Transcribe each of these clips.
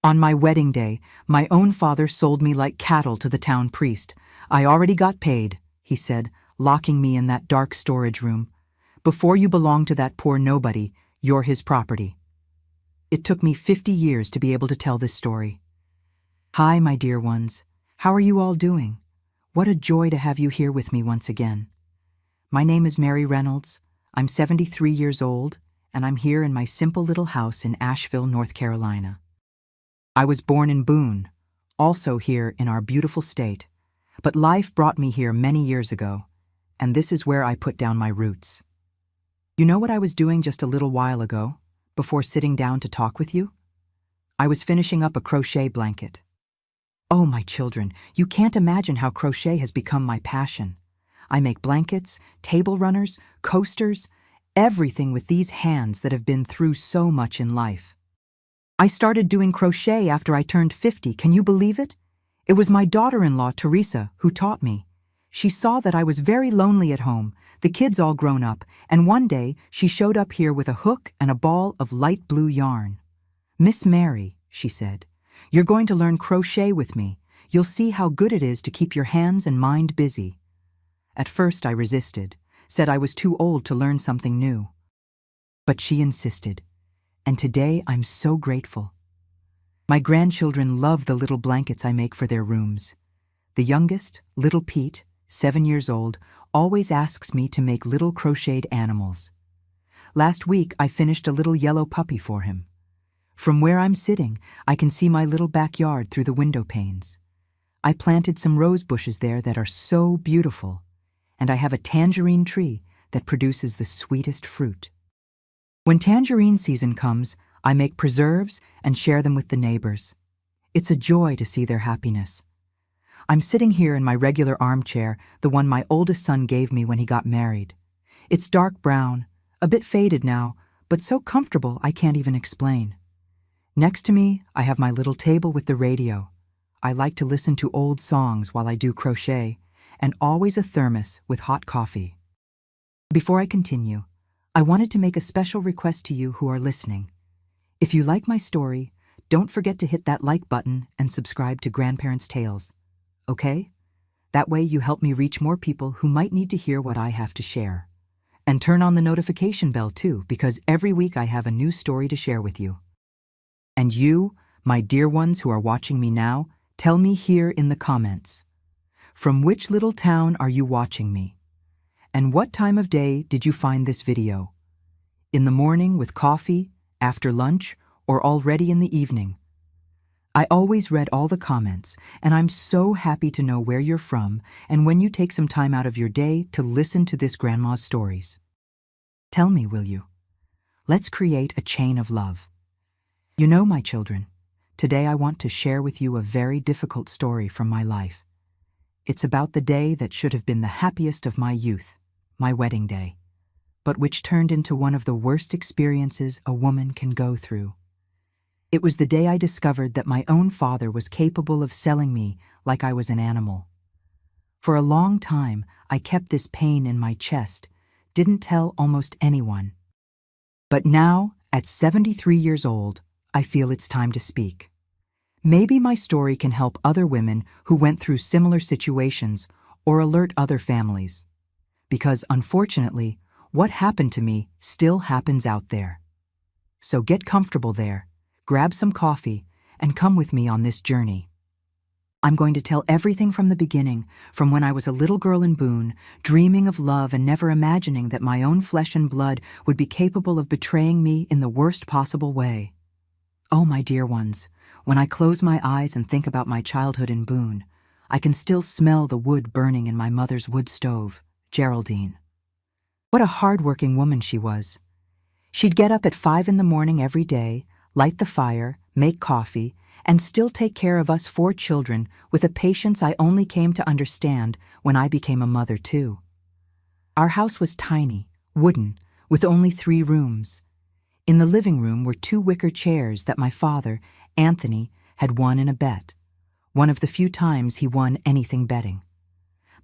On my wedding day, my own father sold me like cattle to the town priest. I already got paid, he said, locking me in that dark storage room. Before you belong to that poor nobody, you're his property. It took me 50 years to be able to tell this story. Hi, my dear ones. How are you all doing? What a joy to have you here with me once again. My name is Mary Reynolds. I'm 73 years old, and I'm here in my simple little house in Asheville, North Carolina. I was born in Boone, also here in our beautiful state, but life brought me here many years ago, and this is where I put down my roots. You know what I was doing just a little while ago, before sitting down to talk with you? I was finishing up a crochet blanket. Oh, my children, you can't imagine how crochet has become my passion. I make blankets, table runners, coasters, everything with these hands that have been through so much in life. I started doing crochet after I turned 50, can you believe it? It was my daughter-in-law, Teresa, who taught me. She saw that I was very lonely at home, the kids all grown up, and one day she showed up here with a hook and a ball of light blue yarn. "Miss Mary," she said, "you're going to learn crochet with me. You'll see how good it is to keep your hands and mind busy." At first I resisted, said I was too old to learn something new. But she insisted, and today I'm so grateful. My grandchildren love the little blankets I make for their rooms. The youngest, little Pete, 7 years old, always asks me to make little crocheted animals. Last week I finished a little yellow puppy for him. From where I'm sitting, I can see my little backyard through the window panes. I planted some rose bushes there that are so beautiful, and I have a tangerine tree that produces the sweetest fruit. When tangerine season comes, I make preserves and share them with the neighbors. It's a joy to see their happiness. I'm sitting here in my regular armchair, the one my oldest son gave me when he got married. It's dark brown, a bit faded now, but so comfortable I can't even explain. Next to me, I have my little table with the radio. I like to listen to old songs while I do crochet, and always a thermos with hot coffee. Before I continue, I wanted to make a special request to you who are listening. If you like my story, don't forget to hit that like button and subscribe to Grandparents' Tales, okay? That way you help me reach more people who might need to hear what I have to share. And turn on the notification bell too, because every week I have a new story to share with you. And you, my dear ones who are watching me now, tell me here in the comments. From which little town are you watching me? And what time of day did you find this video? In the morning with coffee, after lunch, or already in the evening? I always read all the comments, and I'm so happy to know where you're from and when you take some time out of your day to listen to this grandma's stories. Tell me, will you? Let's create a chain of love. You know, my children, today I want to share with you a very difficult story from my life. It's about the day that should have been the happiest of my youth, my wedding day, but which turned into one of the worst experiences a woman can go through. It was the day I discovered that my own father was capable of selling me like I was an animal. For a long time, I kept this pain in my chest, didn't tell almost anyone. But now, at 73 years old, I feel it's time to speak. Maybe my story can help other women who went through similar situations or alert other families. Because unfortunately, what happened to me still happens out there. So get comfortable there, grab some coffee, and come with me on this journey. I'm going to tell everything from the beginning, from when I was a little girl in Boone, dreaming of love and never imagining that my own flesh and blood would be capable of betraying me in the worst possible way. Oh, my dear ones, when I close my eyes and think about my childhood in Boone, I can still smell the wood burning in my mother's wood stove, Geraldine. What a hard-working woman she was. She'd get up at 5 in the morning every day, light the fire, make coffee, and still take care of us 4 children with a patience I only came to understand when I became a mother too. Our house was tiny, wooden, with only 3 rooms. In the living room were 2 wicker chairs that my father, Anthony, had won in a bet, one of the few times he won anything betting.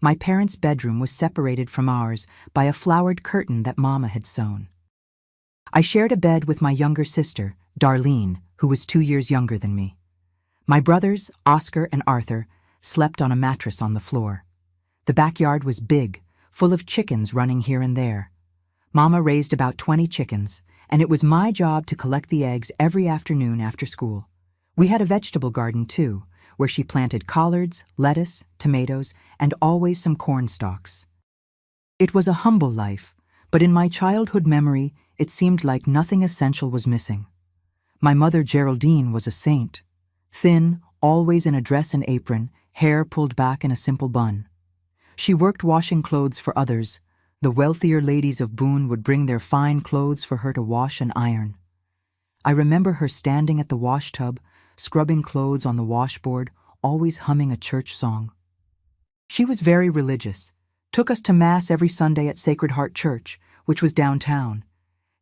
My parents' bedroom was separated from ours by a flowered curtain that Mama had sewn. I shared a bed with my younger sister, Darlene, who was 2 years younger than me. My brothers, Oscar and Arthur, slept on a mattress on the floor. The backyard was big, full of chickens running here and there. Mama raised about 20 chickens, and it was my job to collect the eggs every afternoon after school. We had a vegetable garden too, where she planted collards, lettuce, tomatoes, and always some corn stalks. It was a humble life, but in my childhood memory, it seemed like nothing essential was missing. My mother Geraldine was a saint. Thin, always in a dress and apron, hair pulled back in a simple bun. She worked washing clothes for others. The wealthier ladies of Boone would bring their fine clothes for her to wash and iron. I remember her standing at the wash tub, scrubbing clothes on the washboard, always humming a church song. She was very religious, took us to Mass every Sunday at Sacred Heart Church, which was downtown.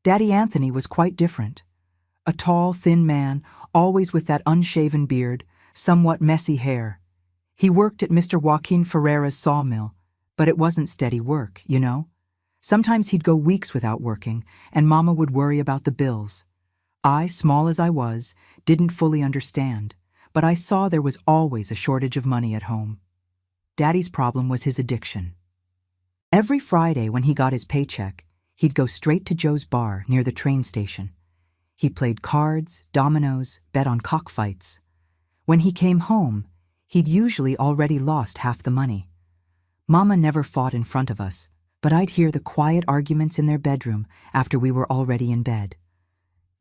Daddy Anthony was quite different. A tall, thin man, always with that unshaven beard, somewhat messy hair. He worked at Mr. Joaquin Ferreira's sawmill, but it wasn't steady work, you know. Sometimes he'd go weeks without working, and Mama would worry about the bills. I, small as I was, didn't fully understand, but I saw there was always a shortage of money at home. Daddy's problem was his addiction. Every Friday when he got his paycheck, he'd go straight to Joe's bar near the train station. He played cards, dominoes, bet on cockfights. When he came home, he'd usually already lost half the money. Mama never fought in front of us, but I'd hear the quiet arguments in their bedroom after we were already in bed.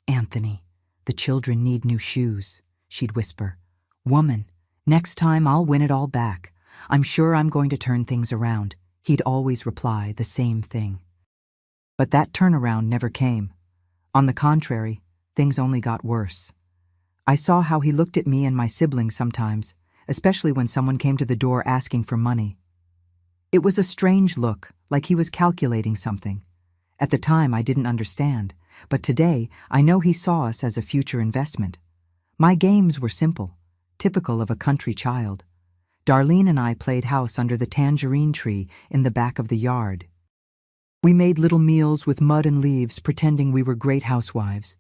"Anthony, the children need new shoes," she'd whisper. "Woman, next time I'll win it all back. I'm sure I'm going to turn things around." He'd always reply the same thing. But that turnaround never came. On the contrary, things only got worse. I saw how he looked at me and my siblings sometimes, especially when someone came to the door asking for money. It was a strange look, like he was calculating something. At the time, I didn't understand, but today I know he saw us as a future investment. My games were simple, typical of a country child. Darlene and I played house under the tangerine tree in the back of the yard. We made little meals with mud and leaves, pretending we were great housewives.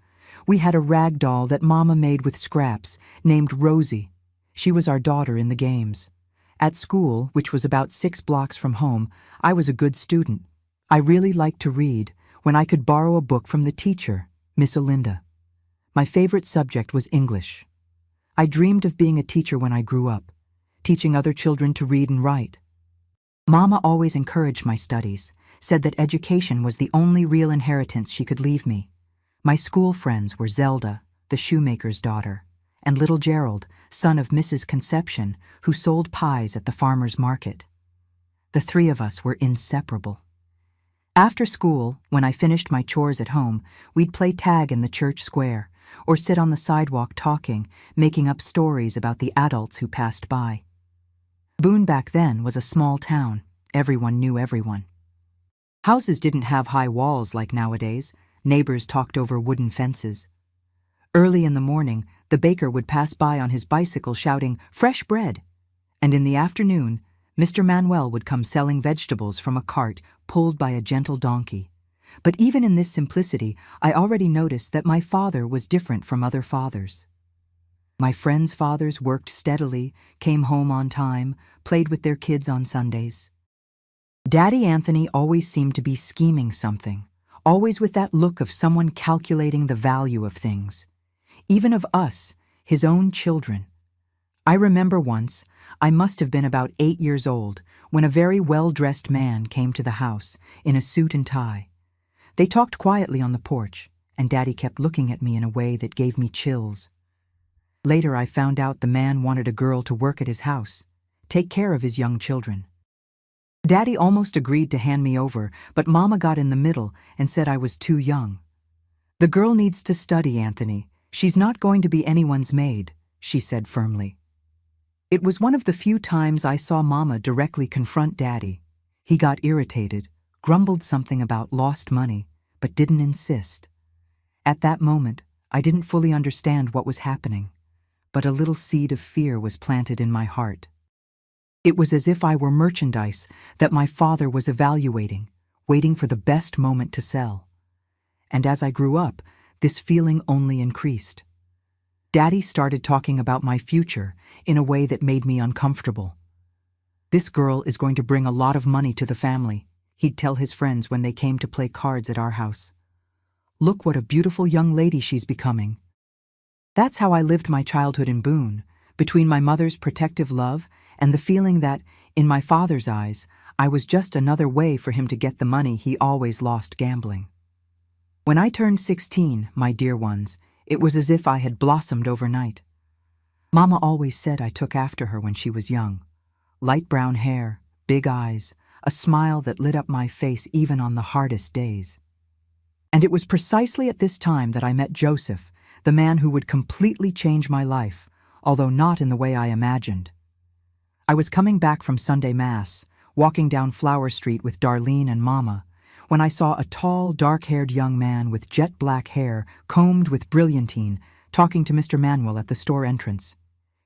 We had a rag doll that Mama made with scraps, named Rosie. She was our daughter in the games. At school, which was about 6 blocks from home, I was a good student. I really liked to read when I could borrow a book from the teacher, Miss Olinda. My favorite subject was English. I dreamed of being a teacher when I grew up, teaching other children to read and write. Mama always encouraged my studies, said that education was the only real inheritance she could leave me. My school friends were Zelda, the shoemaker's daughter, and little Gerald, son of Mrs. Conception, who sold pies at the farmer's market. The 3 of us were inseparable. After school, when I finished my chores at home, we'd play tag in the church square, or sit on the sidewalk talking, making up stories about the adults who passed by. Boone back then was a small town. Everyone knew everyone. Houses didn't have high walls like nowadays. Neighbors talked over wooden fences. Early in the morning, the baker would pass by on his bicycle shouting, "Fresh bread!" And in the afternoon, Mr. Manuel would come selling vegetables from a cart pulled by a gentle donkey. But even in this simplicity, I already noticed that my father was different from other fathers. My friends' fathers worked steadily, came home on time, played with their kids on Sundays. Daddy Anthony always seemed to be scheming something, always with that look of someone calculating the value of things, even of us, his own children. I remember once, I must have been about 8 years old, when a very well-dressed man came to the house in a suit and tie. They talked quietly on the porch, and Daddy kept looking at me in a way that gave me chills. Later I found out the man wanted a girl to work at his house, take care of his young children. Daddy almost agreed to hand me over, but Mama got in the middle and said I was too young. "The girl needs to study, Anthony. She's not going to be anyone's maid," she said firmly. It was one of the few times I saw Mama directly confront Daddy. He got irritated, grumbled something about lost money, but didn't insist. At that moment, I didn't fully understand what was happening, but a little seed of fear was planted in my heart. It was as if I were merchandise that my father was evaluating, waiting for the best moment to sell. And as I grew up, this feeling only increased. Daddy started talking about my future in a way that made me uncomfortable. "This girl is going to bring a lot of money to the family," he'd tell his friends when they came to play cards at our house. "Look what a beautiful young lady she's becoming." That's how I lived my childhood in Boone, between my mother's protective love and the feeling that, in my father's eyes, I was just another way for him to get the money he always lost gambling. When I turned 16, my dear ones, it was as if I had blossomed overnight. Mama always said I took after her when she was young. Light brown hair, big eyes, a smile that lit up my face even on the hardest days. And it was precisely at this time that I met Joseph, the man who would completely change my life, although not in the way I imagined. I was coming back from Sunday Mass, walking down Flower Street with Darlene and Mama, when I saw a tall, dark-haired young man with jet-black hair combed with brilliantine talking to Mr. Manuel at the store entrance.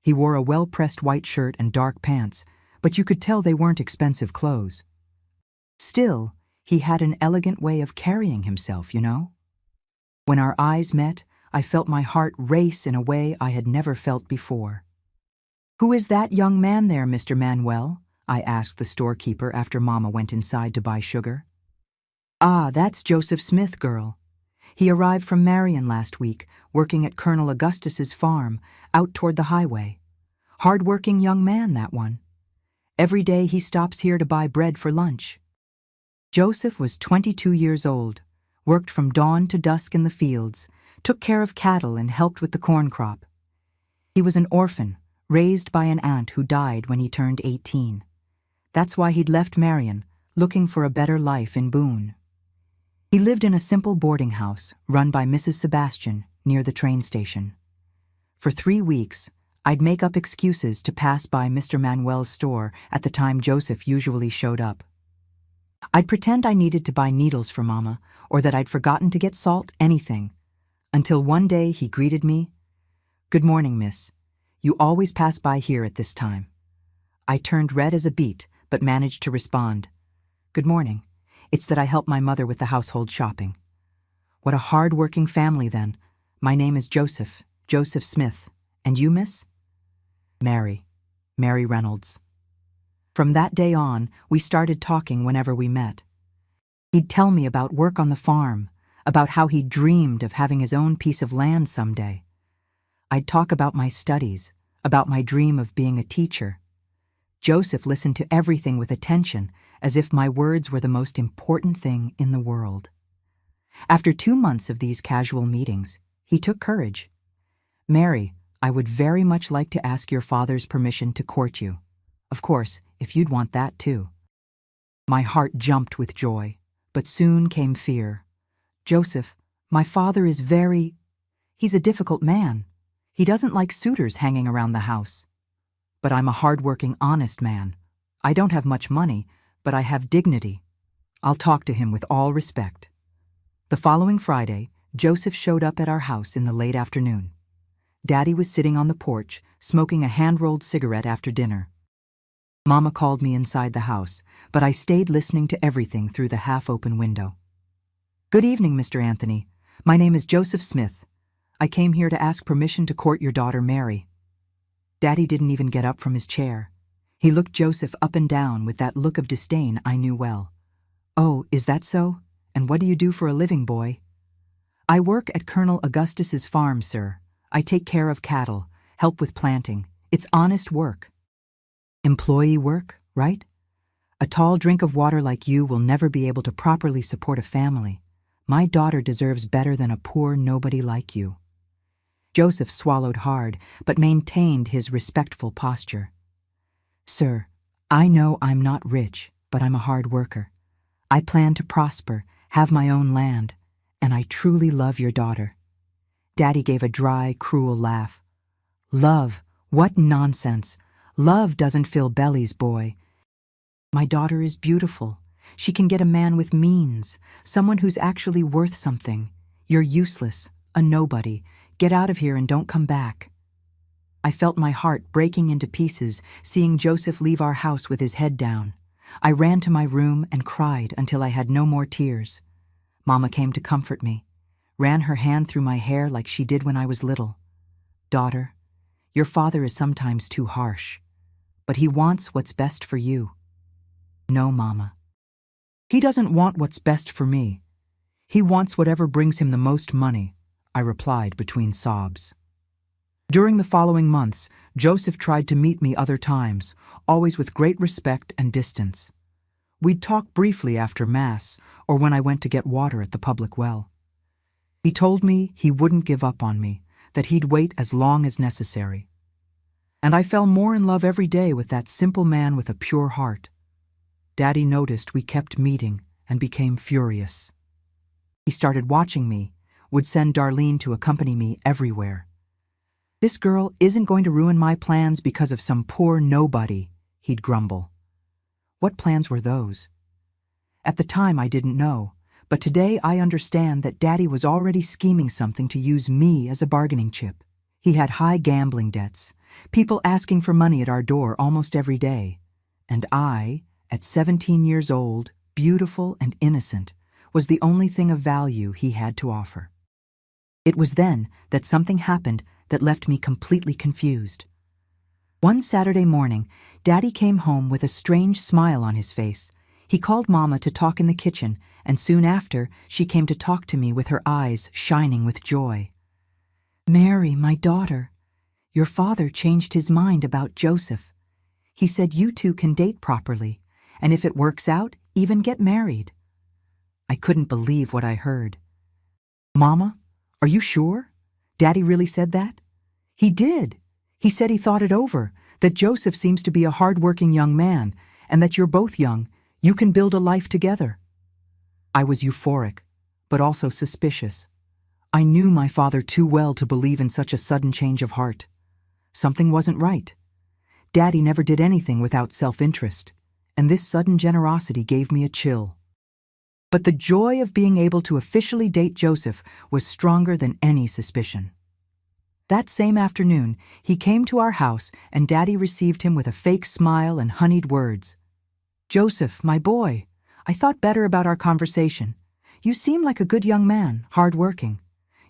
He wore a well-pressed white shirt and dark pants, but you could tell they weren't expensive clothes. Still, he had an elegant way of carrying himself, you know? When our eyes met, I felt my heart race in a way I had never felt before. "Who is that young man there, Mr. Manuel?" I asked the storekeeper after Mama went inside to buy sugar. "Ah, that's Joseph Smith, girl. He arrived from Marion last week, working at Colonel Augustus's farm, out toward the highway. Hard-working young man, that one. Every day he stops here to buy bread for lunch." Joseph was 22 years old, worked from dawn to dusk in the fields, took care of cattle and helped with the corn crop. He was an orphan, raised by an aunt who died when he turned 18. That's why he'd left Marion, looking for a better life in Boone. He lived in a simple boarding house run by Mrs. Sebastian near the train station. For 3 weeks, I'd make up excuses to pass by Mr. Manuel's store at the time Joseph usually showed up. I'd pretend I needed to buy needles for Mama, or that I'd forgotten to get salt, anything, until one day he greeted me. "Good morning, miss. You always pass by here at this time." I turned red as a beet, but managed to respond. "Good morning. It's that I help my mother with the household shopping." "What a hard-working family, then. My name is Joseph Smith. And you, miss?" "Mary Reynolds." From that day on, we started talking whenever we met. He'd tell me about work on the farm, about how he dreamed of having his own piece of land someday. I'd talk about my studies, about my dream of being a teacher. Joseph listened to everything with attention, as if my words were the most important thing in the world. After 2 months of these casual meetings, he took courage. "Mary, I would very much like to ask your father's permission to court you. Of course, if you'd want that too." My heart jumped with joy, but soon came fear. "Joseph, my father is he's a difficult man. He doesn't like suitors hanging around the house. But I'm a hard-working, honest man. I don't have much money, but I have dignity. I'll talk to him with all respect." The following Friday, Joseph showed up at our house in the late afternoon. Daddy was sitting on the porch, smoking a hand-rolled cigarette after dinner. Mama called me inside the house, but I stayed listening to everything through the half-open window. "Good evening, Mr. Anthony. My name is Joseph Smith. I came here to ask permission to court your daughter, Mary." Daddy didn't even get up from his chair. He looked Joseph up and down with that look of disdain I knew well. "Oh, is that so? And what do you do for a living, boy?" "I work at Colonel Augustus's farm, sir. I take care of cattle, help with planting. It's honest work." "Employee work, right? A tall drink of water like you will never be able to properly support a family. My daughter deserves better than a poor nobody like you." Joseph swallowed hard, but maintained his respectful posture. "Sir, I know I'm not rich, but I'm a hard worker. I plan to prosper, have my own land, and I truly love your daughter." Daddy gave a dry, cruel laugh. "Love? What nonsense! Love doesn't fill bellies, boy. My daughter is beautiful. She can get a man with means, someone who's actually worth something. You're useless, a nobody. Get out of here and don't come back." I felt my heart breaking into pieces, seeing Joseph leave our house with his head down. I ran to my room and cried until I had no more tears. Mama came to comfort me, ran her hand through my hair like she did when I was little. Daughter, your father is sometimes too harsh, but he wants what's best for you. No, Mama. He doesn't want what's best for me. He wants whatever brings him the most money, I replied between sobs. During the following months, Joseph tried to meet me other times, always with great respect and distance. We'd talk briefly after Mass or when I went to get water at the public well. He told me he wouldn't give up on me, that he'd wait as long as necessary. And I fell more in love every day with that simple man with a pure heart. Daddy noticed we kept meeting and became furious. He started watching me, would send Darlene to accompany me everywhere. This girl isn't going to ruin my plans because of some poor nobody, he'd grumble. What plans were those? At the time I didn't know, but today I understand that Daddy was already scheming something to use me as a bargaining chip. He had high gambling debts, people asking for money at our door almost every day. And I, at 17 years old, beautiful and innocent, was the only thing of value he had to offer. It was then that something happened that left me completely confused. One Saturday morning, Daddy came home with a strange smile on his face. He called Mama to talk in the kitchen, and soon after, she came to talk to me with her eyes shining with joy. Mary, my daughter, your father changed his mind about Joseph. He said you two can date properly, and if it works out, even get married. I couldn't believe what I heard. Mama, are you sure? Daddy really said that? He did. He said he thought it over, that Joseph seems to be a hard-working young man, and that you're both young. You can build a life together. I was euphoric, but also suspicious. I knew my father too well to believe in such a sudden change of heart. Something wasn't right. Daddy never did anything without self-interest, and this sudden generosity gave me a chill. But the joy of being able to officially date Joseph was stronger than any suspicion. That same afternoon, he came to our house and Daddy received him with a fake smile and honeyed words. Joseph, my boy, I thought better about our conversation. You seem like a good young man, hard-working.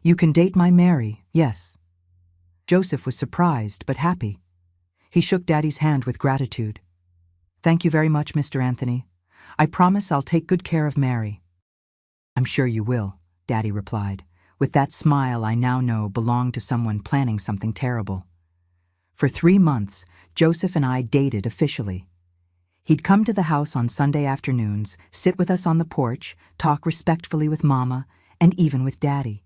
You can date my Mary, yes. Joseph was surprised but happy. He shook Daddy's hand with gratitude. Thank you very much, Mr. Anthony. I promise I'll take good care of Mary. I'm sure you will, Daddy replied, with that smile I now know belonged to someone planning something terrible. For 3 months, Joseph and I dated officially. He'd come to the house on Sunday afternoons, sit with us on the porch, talk respectfully with Mama, and even with Daddy.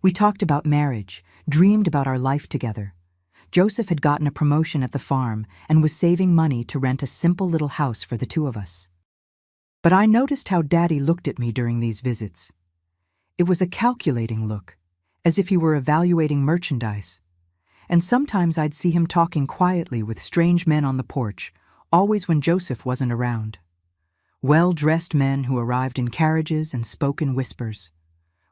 We talked about marriage, dreamed about our life together. Joseph had gotten a promotion at the farm and was saving money to rent a simple little house for the two of us. But I noticed how Daddy looked at me during these visits. It was a calculating look, as if he were evaluating merchandise. And sometimes I'd see him talking quietly with strange men on the porch, always when Joseph wasn't around. Well-dressed men who arrived in carriages and spoke in whispers.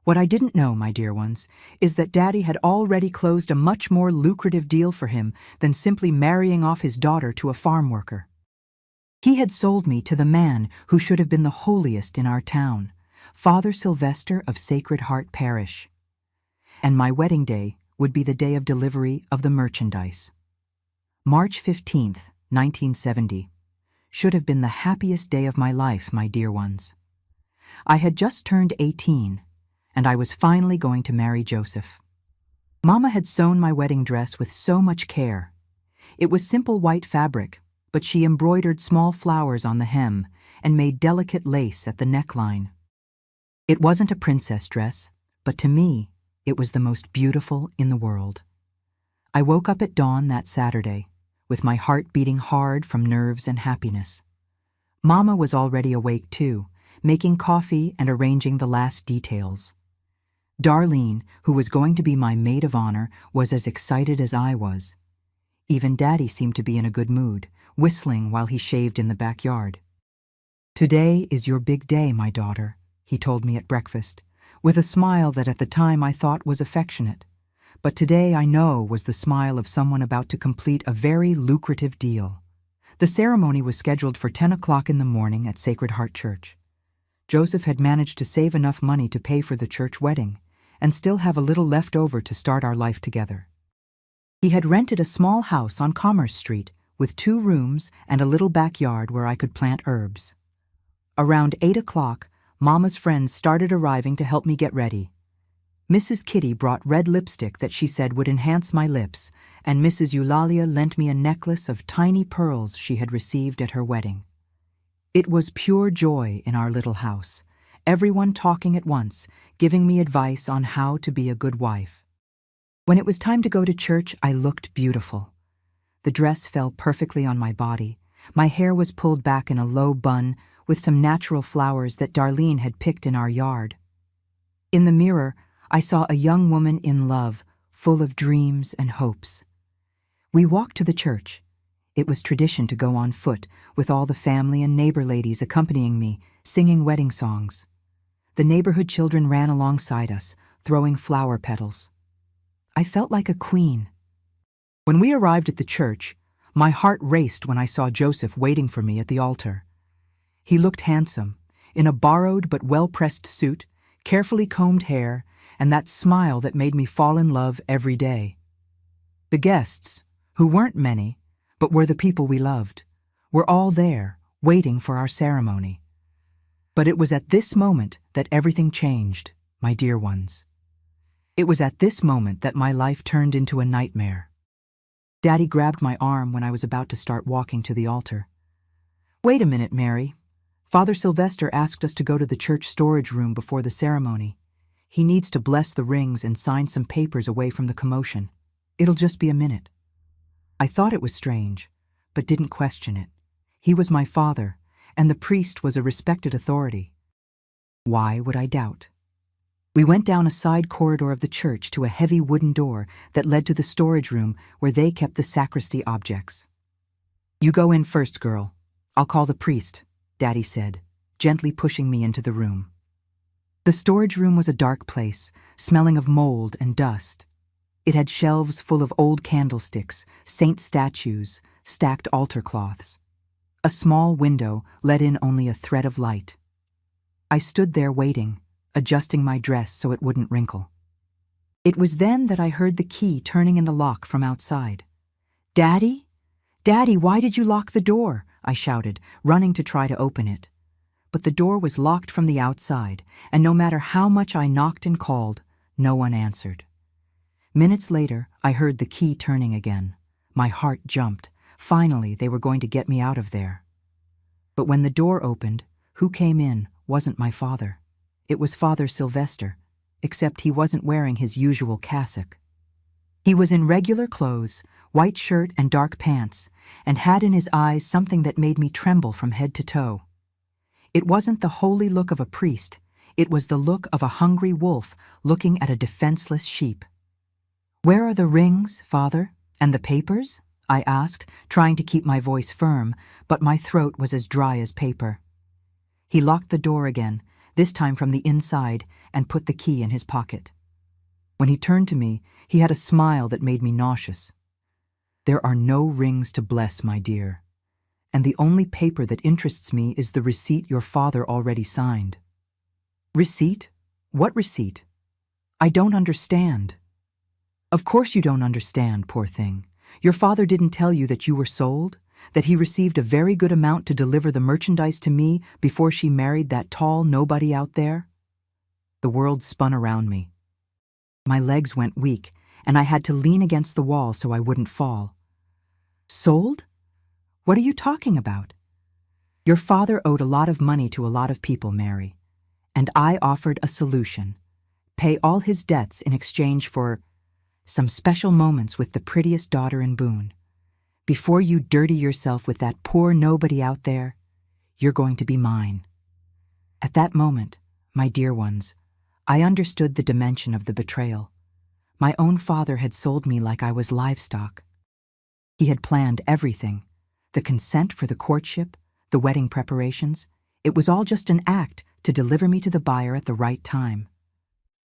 What I didn't know, my dear ones, is that Daddy had already closed a much more lucrative deal for him than simply marrying off his daughter to a farm worker. He had sold me to the man who should have been the holiest in our town, Father Sylvester of Sacred Heart Parish. And my wedding day would be the day of delivery of the merchandise. March 15th, 1970, should have been the happiest day of my life, my dear ones. I had just turned 18, and I was finally going to marry Joseph. Mama had sewn my wedding dress with so much care. It was simple white fabric, but she embroidered small flowers on the hem and made delicate lace at the neckline. It wasn't a princess dress, but to me, it was the most beautiful in the world. I woke up at dawn that Saturday, with my heart beating hard from nerves and happiness. Mama was already awake too, making coffee and arranging the last details. Darlene, who was going to be my maid of honor, was as excited as I was. Even Daddy seemed to be in a good mood, whistling while he shaved in the backyard. Today is your big day, my daughter, he told me at breakfast, with a smile that at the time I thought was affectionate. But today I know was the smile of someone about to complete a very lucrative deal. The ceremony was scheduled for 10 o'clock in the morning at Sacred Heart Church. Joseph had managed to save enough money to pay for the church wedding and still have a little left over to start our life together. He had rented a small house on Commerce Street with 2 rooms and a little backyard where I could plant herbs. Around 8 o'clock, Mama's friends started arriving to help me get ready. Mrs. Kitty brought red lipstick that she said would enhance my lips, and Mrs. Eulalia lent me a necklace of tiny pearls she had received at her wedding. It was pure joy in our little house, everyone talking at once, giving me advice on how to be a good wife. When it was time to go to church, I looked beautiful. The dress fell perfectly on my body. My hair was pulled back in a low bun with some natural flowers that Darlene had picked in our yard. In the mirror, I saw a young woman in love, full of dreams and hopes. We walked to the church. It was tradition to go on foot, with all the family and neighbor ladies accompanying me, singing wedding songs. The neighborhood children ran alongside us, throwing flower petals. I felt like a queen. When we arrived at the church, my heart raced when I saw Joseph waiting for me at the altar. He looked handsome, in a borrowed but well-pressed suit, carefully combed hair, and that smile that made me fall in love every day. The guests, who weren't many, but were the people we loved, were all there, waiting for our ceremony. But it was at this moment that everything changed, my dear ones. It was at this moment that my life turned into a nightmare. Daddy grabbed my arm when I was about to start walking to the altar. "Wait a minute, Mary. Father Sylvester asked us to go to the church storage room before the ceremony. He needs to bless the rings and sign some papers away from the commotion. It'll just be a minute." I thought it was strange, but didn't question it. He was my father, and the priest was a respected authority. Why would I doubt? We went down a side corridor of the church to a heavy wooden door that led to the storage room where they kept the sacristy objects. "You go in first, girl. I'll call the priest," Daddy said, gently pushing me into the room. The storage room was a dark place, smelling of mold and dust. It had shelves full of old candlesticks, saint statues, stacked altar cloths. A small window let in only a thread of light. I stood there waiting, adjusting my dress so it wouldn't wrinkle. It was then that I heard the key turning in the lock from outside. "Daddy? Daddy, why did you lock the door?" I shouted, running to try to open it. But the door was locked from the outside, and no matter how much I knocked and called, no one answered. Minutes later, I heard the key turning again. My heart jumped. Finally, they were going to get me out of there. But when the door opened, who came in wasn't my father. It was Father Sylvester, except he wasn't wearing his usual cassock. He was in regular clothes, white shirt and dark pants, and had in his eyes something that made me tremble from head to toe. It wasn't the holy look of a priest. It was the look of a hungry wolf looking at a defenseless sheep. "Where are the rings, Father, and the papers?" I asked, trying to keep my voice firm, but my throat was as dry as paper. He locked the door again, this time from the inside, and put the key in his pocket. When he turned to me, he had a smile that made me nauseous. "There are no rings to bless, my dear, and the only paper that interests me is the receipt your father already signed." "Receipt? What receipt? I don't understand." "Of course you don't understand, poor thing. Your father didn't tell you that you were sold? That he received a very good amount to deliver the merchandise to me before she married that tall nobody out there?" The world spun around me. My legs went weak, and I had to lean against the wall so I wouldn't fall. "Sold? What are you talking about?" "Your father owed a lot of money to a lot of people, Mary, and I offered a solution. Pay all his debts in exchange for some special moments with the prettiest daughter in Boone. Before you dirty yourself with that poor nobody out there, you're going to be mine." At that moment, my dear ones, I understood the dimension of the betrayal. My own father had sold me like I was livestock. He had planned everything, the consent for the courtship, the wedding preparations. It was all just an act to deliver me to the buyer at the right time.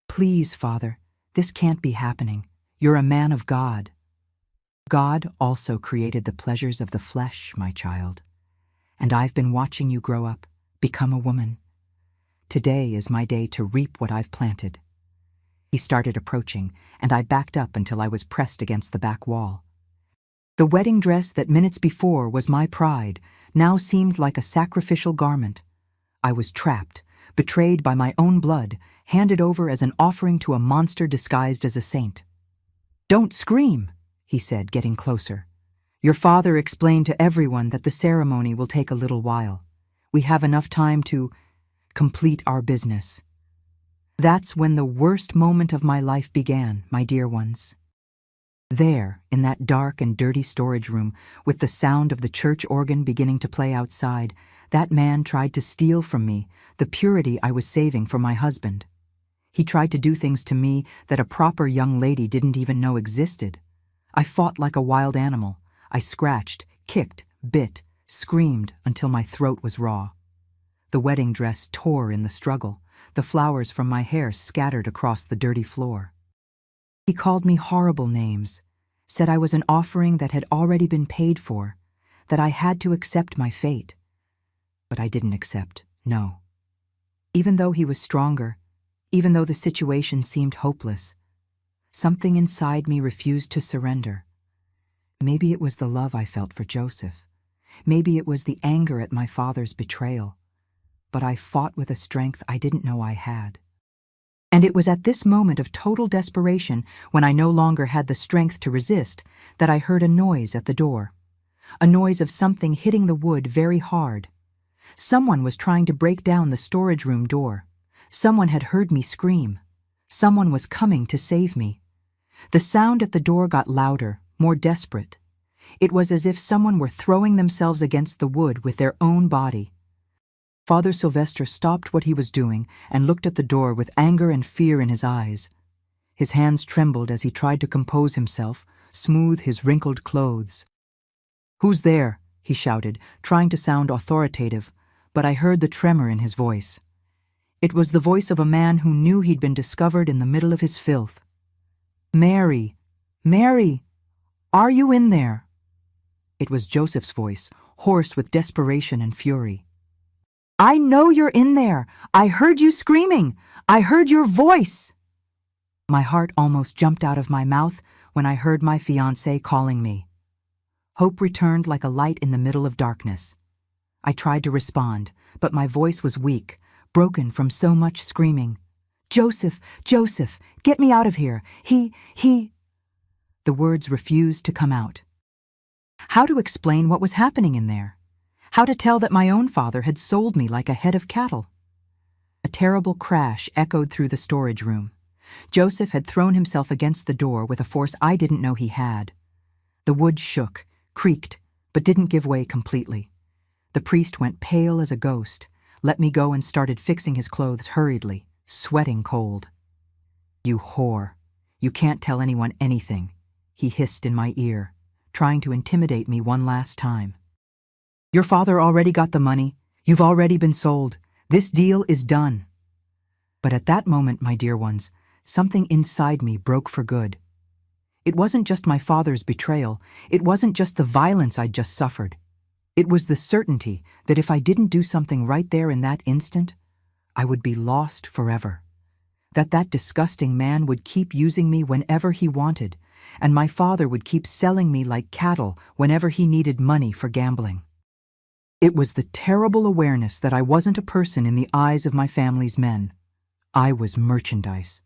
"Please, Father, this can't be happening. You're a man of God." "God also created the pleasures of the flesh, my child. And I've been watching you grow up, become a woman. Today is my day to reap what I've planted. He started approaching, and I backed up until I was pressed against the back wall. The wedding dress that minutes before was my pride now seemed like a sacrificial garment. I was trapped, betrayed by my own blood, handed over as an offering to a monster disguised as a saint. "Don't scream," he said, getting closer. "Your father explained to everyone that the ceremony will take a little while. We have enough time to complete our business." That's when the worst moment of my life began, my dear ones. There, in that dark and dirty storage room, with the sound of the church organ beginning to play outside, that man tried to steal from me the purity I was saving for my husband. He tried to do things to me that a proper young lady didn't even know existed. I fought like a wild animal. I scratched, kicked, bit, screamed until my throat was raw. The wedding dress tore in the struggle. The flowers from my hair scattered across the dirty floor. He called me horrible names, said I was an offering that had already been paid for, that I had to accept my fate. But I didn't accept, no. Even though he was stronger, even though the situation seemed hopeless, something inside me refused to surrender. Maybe it was the love I felt for Joseph. Maybe it was the anger at my father's betrayal. But I fought with a strength I didn't know I had. And it was at this moment of total desperation, when I no longer had the strength to resist, that I heard a noise at the door. A noise of something hitting the wood very hard. Someone was trying to break down the storage room door. Someone had heard me scream. Someone was coming to save me. The sound at the door got louder, more desperate. It was as if someone were throwing themselves against the wood with their own body. Father Sylvester stopped what he was doing and looked at the door with anger and fear in his eyes. His hands trembled as he tried to compose himself, smooth his wrinkled clothes. "Who's there?" he shouted, trying to sound authoritative, but I heard the tremor in his voice. It was the voice of a man who knew he'd been discovered in the middle of his filth. "Mary! Mary! Are you in there?" It was Joseph's voice, hoarse with desperation and fury. "I know you're in there! I heard you screaming! I heard your voice!" My heart almost jumped out of my mouth when I heard my fiancé calling me. Hope returned like a light in the middle of darkness. I tried to respond, but my voice was weak, broken from so much screaming. "Joseph! Joseph! Get me out of here! He... The words refused to come out. How to explain what was happening in there? How to tell that my own father had sold me like a head of cattle? A terrible crash echoed through the storage room. Joseph had thrown himself against the door with a force I didn't know he had. The wood shook, creaked, but didn't give way completely. The priest went pale as a ghost, let me go and started fixing his clothes hurriedly, sweating cold. "You whore! You can't tell anyone anything," he hissed in my ear, trying to intimidate me one last time. "Your father already got the money. You've already been sold. This deal is done." But at that moment, my dear ones, something inside me broke for good. It wasn't just my father's betrayal. It wasn't just the violence I'd just suffered. It was the certainty that if I didn't do something right there in that instant, I would be lost forever. That disgusting man would keep using me whenever he wanted, and my father would keep selling me like cattle whenever he needed money for gambling. It was the terrible awareness that I wasn't a person in the eyes of my family's men. I was merchandise.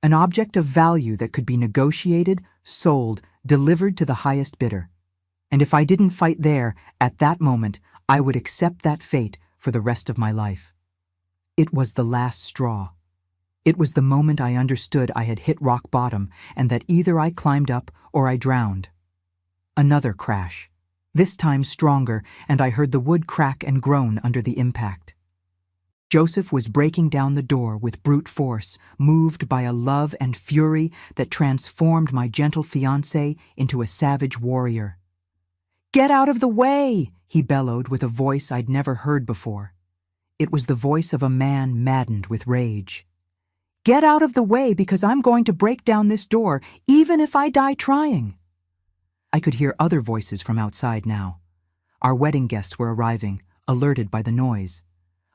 An object of value that could be negotiated, sold, delivered to the highest bidder. And if I didn't fight there, at that moment, I would accept that fate for the rest of my life. It was the last straw. It was the moment I understood I had hit rock bottom and that either I climbed up or I drowned. Another crash. This time stronger, and I heard the wood crack and groan under the impact. Joseph was breaking down the door with brute force, moved by a love and fury that transformed my gentle fiancé into a savage warrior. "Get out of the way!" he bellowed with a voice I'd never heard before. It was the voice of a man maddened with rage. "Get out of the way, because I'm going to break down this door, even if I die trying." I could hear other voices from outside now. Our wedding guests were arriving, alerted by the noise.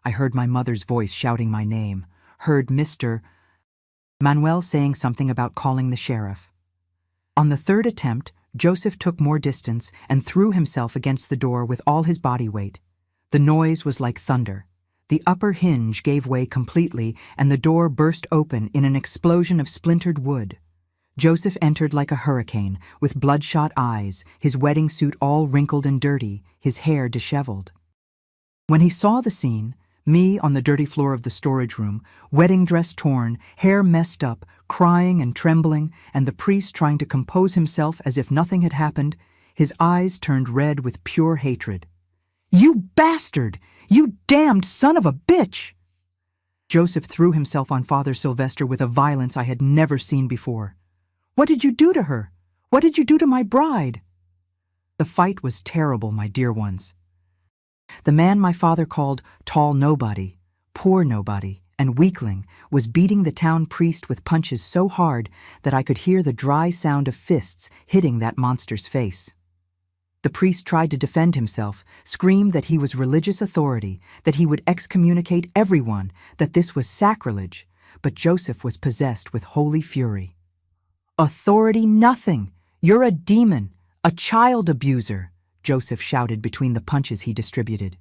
I heard my mother's voice shouting my name, heard Mr. Manuel saying something about calling the sheriff. On the third attempt, Joseph took more distance and threw himself against the door with all his body weight. The noise was like thunder. The upper hinge gave way completely, and the door burst open in an explosion of splintered wood. Joseph entered like a hurricane, with bloodshot eyes, his wedding suit all wrinkled and dirty, his hair disheveled. When he saw the scene, me on the dirty floor of the storage room, wedding dress torn, hair messed up, crying and trembling, and the priest trying to compose himself as if nothing had happened, his eyes turned red with pure hatred. "You bastard! You damned son of a bitch!" Joseph threw himself on Father Sylvester with a violence I had never seen before. "What did you do to her? What did you do to my bride?" The fight was terrible, my dear ones. The man my father called tall nobody, poor nobody, and weakling was beating the town priest with punches so hard that I could hear the dry sound of fists hitting that monster's face. The priest tried to defend himself, screamed that he was religious authority, that he would excommunicate everyone, that this was sacrilege, but Joseph was possessed with holy fury. "Authority nothing! You're a demon, a child abuser!" Joseph shouted between the punches he distributed.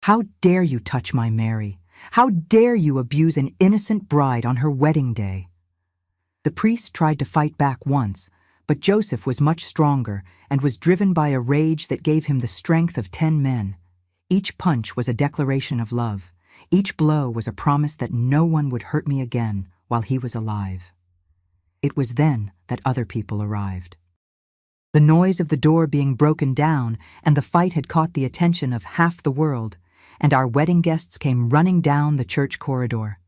"How dare you touch my Mary? How dare you abuse an innocent bride on her wedding day?" The priest tried to fight back once, but Joseph was much stronger and was driven by a rage that gave him the strength of 10 men. Each punch was a declaration of love. Each blow was a promise that no one would hurt me again while he was alive. It was then that other people arrived. The noise of the door being broken down and the fight had caught the attention of half the world, and our wedding guests came running down the church corridor.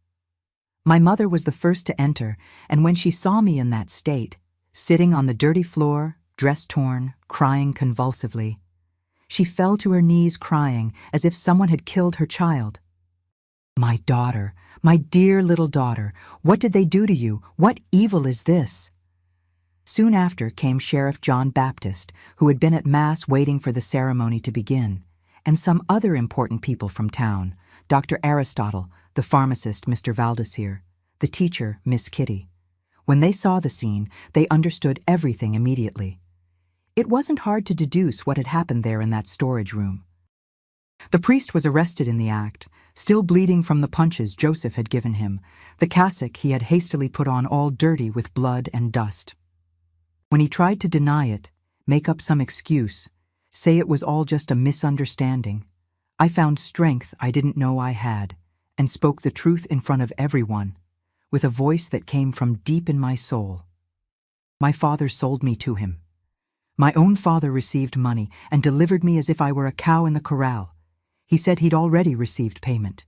My mother was the first to enter, and when she saw me in that state, sitting on the dirty floor, dress torn, crying convulsively, she fell to her knees crying as if someone had killed her child. "My daughter, my dear little daughter, what did they do to you? What evil is this?" Soon after came Sheriff John Baptist, who had been at Mass waiting for the ceremony to begin, and some other important people from town, Dr. Aristotle, the pharmacist Mr. Valdesir, the teacher Miss Kitty. When they saw the scene, they understood everything immediately. It wasn't hard to deduce what had happened there in that storage room. The priest was arrested in the act, still bleeding from the punches Joseph had given him, the cassock he had hastily put on all dirty with blood and dust. When he tried to deny it, make up some excuse, say it was all just a misunderstanding, I found strength I didn't know I had, and spoke the truth in front of everyone, with a voice that came from deep in my soul. My father sold me to him. My own father received money and delivered me as if I were a cow in the corral. He said he'd already received payment.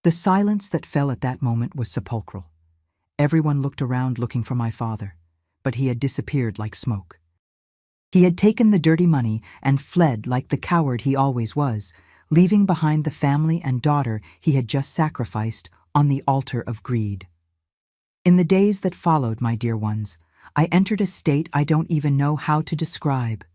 The silence that fell at that moment was sepulchral. Everyone looked around looking for my father, but he had disappeared like smoke. He had taken the dirty money and fled like the coward he always was, leaving behind the family and daughter he had just sacrificed on the altar of greed. In the days that followed, my dear ones, I entered a state I don't even know how to describe.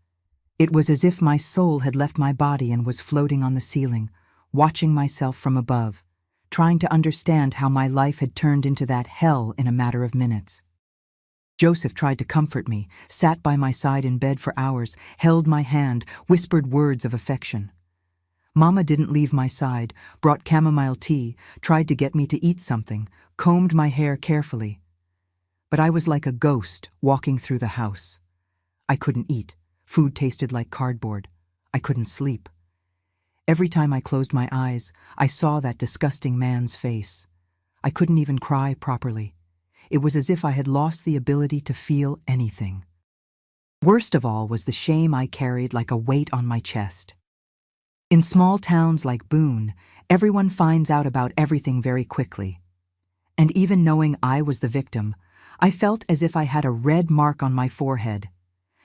It was as if my soul had left my body and was floating on the ceiling, watching myself from above, trying to understand how my life had turned into that hell in a matter of minutes. Joseph tried to comfort me, sat by my side in bed for hours, held my hand, whispered words of affection. Mama didn't leave my side, brought chamomile tea, tried to get me to eat something, combed my hair carefully. But I was like a ghost walking through the house. I couldn't eat. Food tasted like cardboard. I couldn't sleep. Every time I closed my eyes, I saw that disgusting man's face. I couldn't even cry properly. It was as if I had lost the ability to feel anything. Worst of all was the shame I carried like a weight on my chest. In small towns like Boone, everyone finds out about everything very quickly. And even knowing I was the victim, I felt as if I had a red mark on my forehead,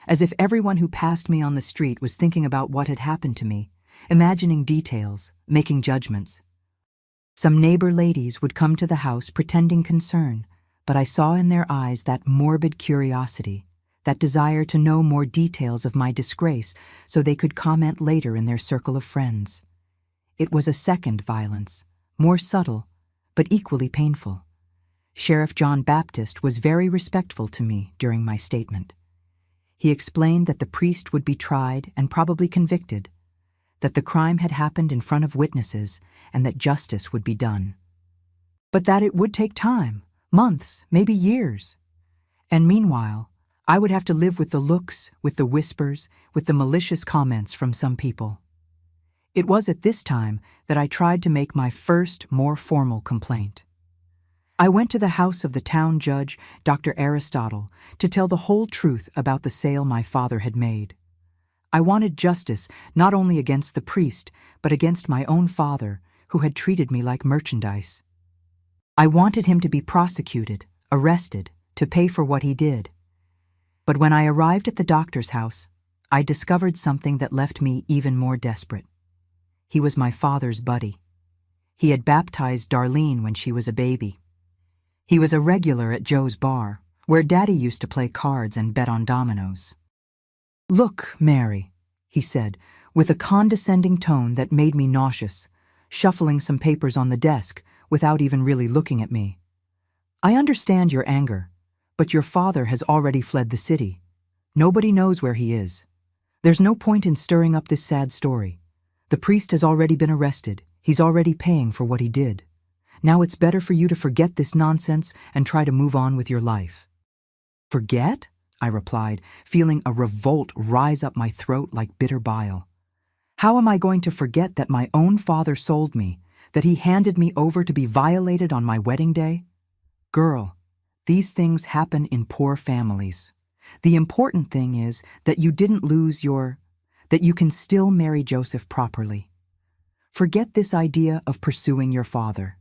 as if everyone who passed me on the street was thinking about what had happened to me, imagining details, making judgments. Some neighbor ladies would come to the house pretending concern, but I saw in their eyes that morbid curiosity, that desire to know more details of my disgrace so they could comment later in their circle of friends. It was a second violence, more subtle, but equally painful. Sheriff John Baptist was very respectful to me during my statement. He explained that the priest would be tried and probably convicted, that the crime had happened in front of witnesses and that justice would be done. But that it would take time, months, maybe years. And meanwhile, I would have to live with the looks, with the whispers, with the malicious comments from some people. It was at this time that I tried to make my first, more formal complaint. I went to the house of the town judge, Dr. Aristotle, to tell the whole truth about the sale my father had made. I wanted justice not only against the priest, but against my own father, who had treated me like merchandise. I wanted him to be prosecuted, arrested, to pay for what he did. But when I arrived at the doctor's house, I discovered something that left me even more desperate. He was my father's buddy. He had baptized Darlene when she was a baby. He was a regular at Joe's bar, where Daddy used to play cards and bet on dominoes. "Look, Mary," he said, with a condescending tone that made me nauseous, shuffling some papers on the desk without even really looking at me. "I understand your anger, but your father has already fled the city. Nobody knows where he is. There's no point in stirring up this sad story. The priest has already been arrested. He's already paying for what he did. Now it's better for you to forget this nonsense and try to move on with your life." "Forget?" I replied, feeling a revolt rise up my throat like bitter bile. "How am I going to forget that my own father sold me, that he handed me over to be violated on my wedding day? Girl, these things happen in poor families. The important thing is that you didn't lose that you can still marry Joseph properly. Forget this idea of pursuing your father.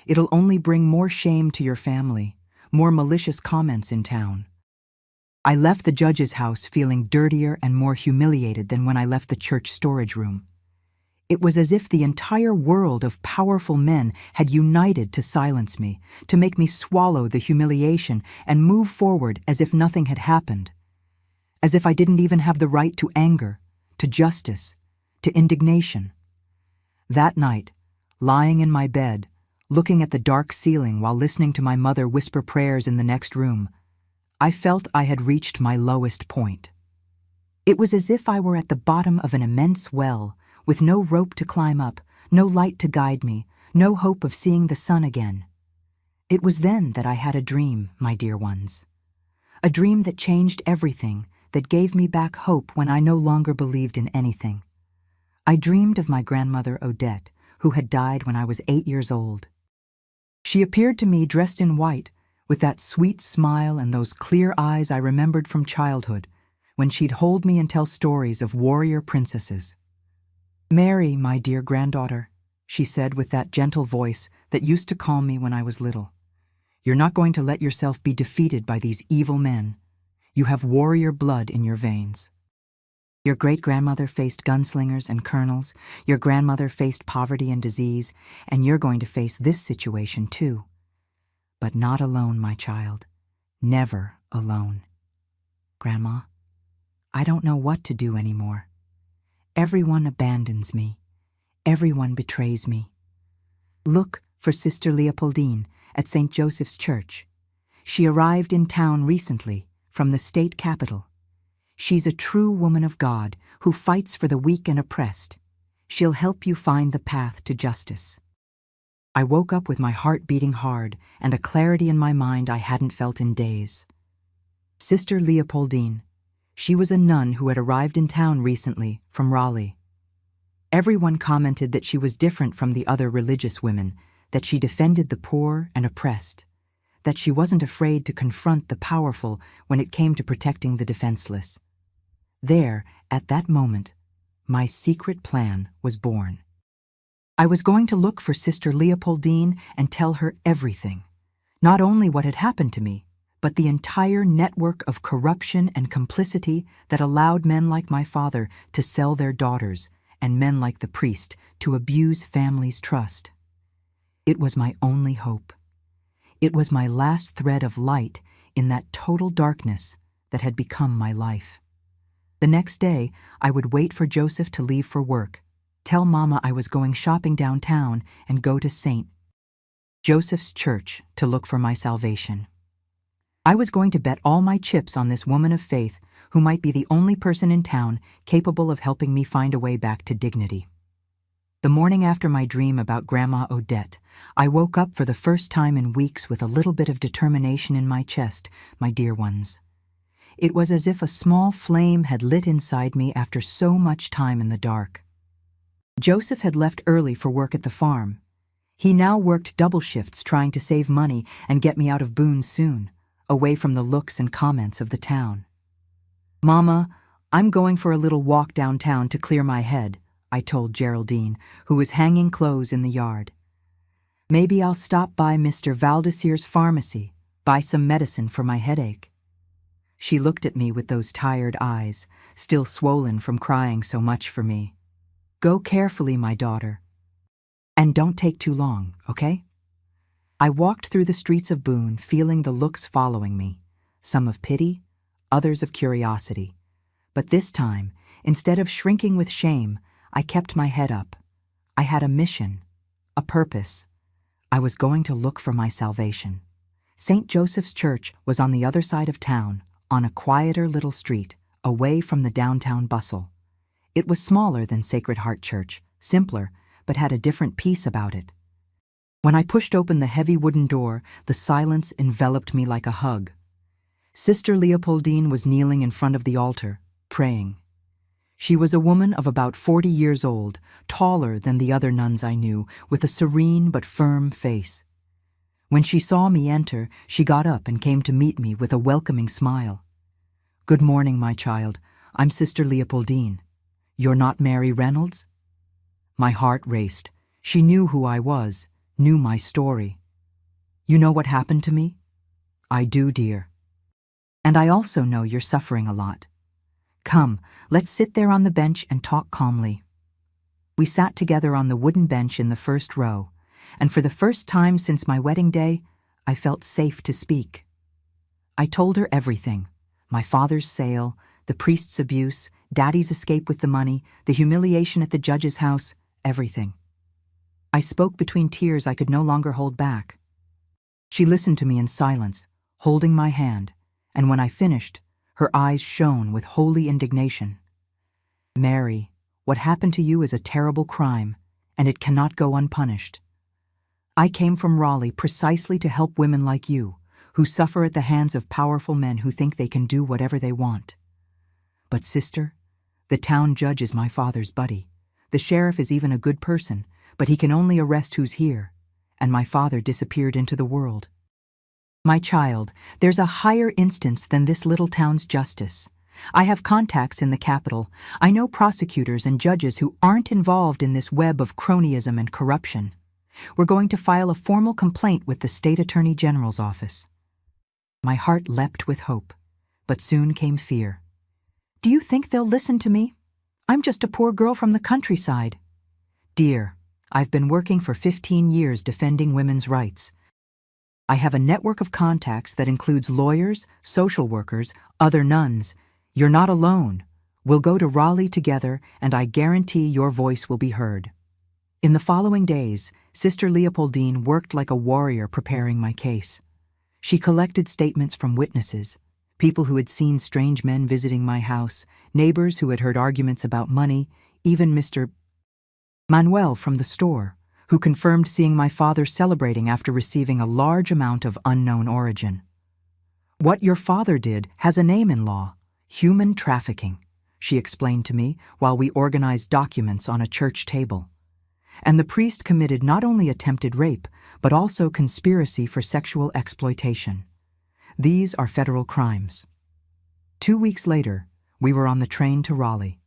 It'll only bring more shame to your family, more malicious comments in town." I left the judge's house feeling dirtier and more humiliated than when I left the church storage room. It was as if the entire world of powerful men had united to silence me, to make me swallow the humiliation and move forward as if nothing had happened. As if I didn't even have the right to anger, to justice, to indignation. That night, lying in my bed, looking at the dark ceiling while listening to my mother whisper prayers in the next room, I felt I had reached my lowest point. It was as if I were at the bottom of an immense well, with no rope to climb up, no light to guide me, no hope of seeing the sun again. It was then that I had a dream, my dear ones. A dream that changed everything, that gave me back hope when I no longer believed in anything. I dreamed of my grandmother Odette, who had died when I was 8 years old. She appeared to me dressed in white, with that sweet smile and those clear eyes I remembered from childhood, when she'd hold me and tell stories of warrior princesses. "Mary, my dear granddaughter," she said with that gentle voice that used to calm me when I was little, "you're not going to let yourself be defeated by these evil men. You have warrior blood in your veins. Your great-grandmother faced gunslingers and colonels, your grandmother faced poverty and disease, and you're going to face this situation too. But not alone, my child. Never alone. Grandma, I don't know what to do anymore. Everyone abandons me. Everyone betrays me. Look for Sister Leopoldine at St. Joseph's Church. She arrived in town recently from the state capital. She's a true woman of God who fights for the weak and oppressed. She'll help you find the path to justice." I woke up with my heart beating hard and a clarity in my mind I hadn't felt in days. Sister Leopoldine. She was a nun who had arrived in town recently from Raleigh. Everyone commented that she was different from the other religious women, that she defended the poor and oppressed, that she wasn't afraid to confront the powerful when it came to protecting the defenseless. There, at that moment, my secret plan was born. I was going to look for Sister Leopoldine and tell her everything, not only what had happened to me, but the entire network of corruption and complicity that allowed men like my father to sell their daughters and men like the priest to abuse families' trust. It was my only hope. It was my last thread of light in that total darkness that had become my life. The next day, I would wait for Joseph to leave for work, tell Mama I was going shopping downtown, and go to St. Joseph's church to look for my salvation. I was going to bet all my chips on this woman of faith who might be the only person in town capable of helping me find a way back to dignity. The morning after my dream about Grandma Odette, I woke up for the first time in weeks with a little bit of determination in my chest, my dear ones. It was as if a small flame had lit inside me after so much time in the dark. Joseph had left early for work at the farm. He now worked double shifts trying to save money and get me out of Boone soon, away from the looks and comments of the town. "Mama, I'm going for a little walk downtown to clear my head," I told Geraldine, who was hanging clothes in the yard. "Maybe I'll stop by Mr. Valdecier's pharmacy, buy some medicine for my headache." She looked at me with those tired eyes, still swollen from crying so much for me. "Go carefully, my daughter. And don't take too long, okay?" I walked through the streets of Boone, feeling the looks following me, some of pity, others of curiosity. But this time, instead of shrinking with shame, I kept my head up. I had a mission, a purpose. I was going to look for my salvation. St. Joseph's Church was on the other side of town, on a quieter little street, away from the downtown bustle. It was smaller than Sacred Heart Church, simpler, but had a different peace about it. When I pushed open the heavy wooden door, the silence enveloped me like a hug. Sister Leopoldine was kneeling in front of the altar, praying. She was a woman of about 40 years old, taller than the other nuns I knew, with a serene but firm face. When she saw me enter, she got up and came to meet me with a welcoming smile. "Good morning, my child. I'm Sister Leopoldine. You're not Mary Reynolds?" My heart raced. She knew who I was, knew my story. "You know what happened to me?" "I do, dear. And I also know you're suffering a lot. Come, let's sit there on the bench and talk calmly." We sat together on the wooden bench in the first row, and for the first time since my wedding day, I felt safe to speak. I told her everything: my father's sale, the priest's abuse, Daddy's escape with the money, the humiliation at the judge's house, everything. I spoke between tears I could no longer hold back. She listened to me in silence, holding my hand, and when I finished, her eyes shone with holy indignation. "Mary, what happened to you is a terrible crime, and it cannot go unpunished. I came from Raleigh precisely to help women like you, who suffer at the hands of powerful men who think they can do whatever they want. But sister, the town judge is my father's buddy. The sheriff is even a good person, but he can only arrest who's here, and my father disappeared into the world. My child, there's a higher instance than this little town's justice. I have contacts in the capital. I know prosecutors and judges who aren't involved in this web of cronyism and corruption. We're going to file a formal complaint with the State Attorney General's office." My heart leapt with hope, but soon came fear. "Do you think they'll listen to me? I'm just a poor girl from the countryside." "Dear, I've been working for 15 years defending women's rights. I have a network of contacts that includes lawyers, social workers, other nuns. You're not alone. We'll go to Raleigh together, and I guarantee your voice will be heard." In the following days, Sister Leopoldine worked like a warrior preparing my case. She collected statements from witnesses, people who had seen strange men visiting my house, neighbors who had heard arguments about money, even Mr. Manuel from the store, who confirmed seeing my father celebrating after receiving a large amount of unknown origin. "What your father did has a name in law: human trafficking," she explained to me while we organized documents on a church table. "And the priest committed not only attempted rape, but also conspiracy for sexual exploitation. These are federal crimes." 2 weeks later, we were on the train to Raleigh.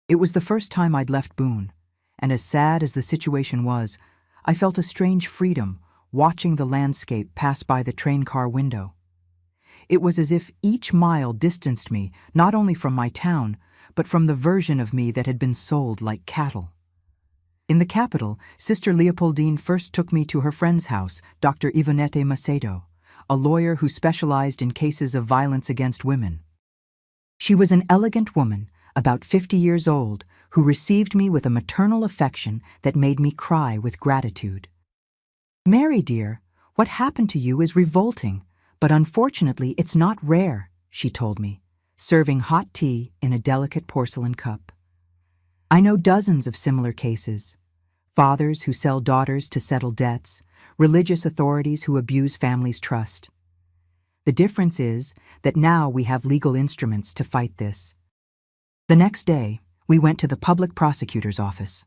It was the first time I'd left Boone, and as sad as the situation was, I felt a strange freedom watching the landscape pass by the train car window. It was as if each mile distanced me not only from my town, but from the version of me that had been sold like cattle. In the capital, Sister Leopoldine first took me to her friend's house, Dr. Ivonette Macedo, a lawyer who specialized in cases of violence against women. She was an elegant woman, about 50 years old, who received me with a maternal affection that made me cry with gratitude. Mary, dear, what happened to you is revolting, but unfortunately it's not rare, she told me, serving hot tea in a delicate porcelain cup. I know dozens of similar cases. Fathers who sell daughters to settle debts, religious authorities who abuse families' trust. The difference is that now we have legal instruments to fight this. The next day, we went to the public prosecutor's office.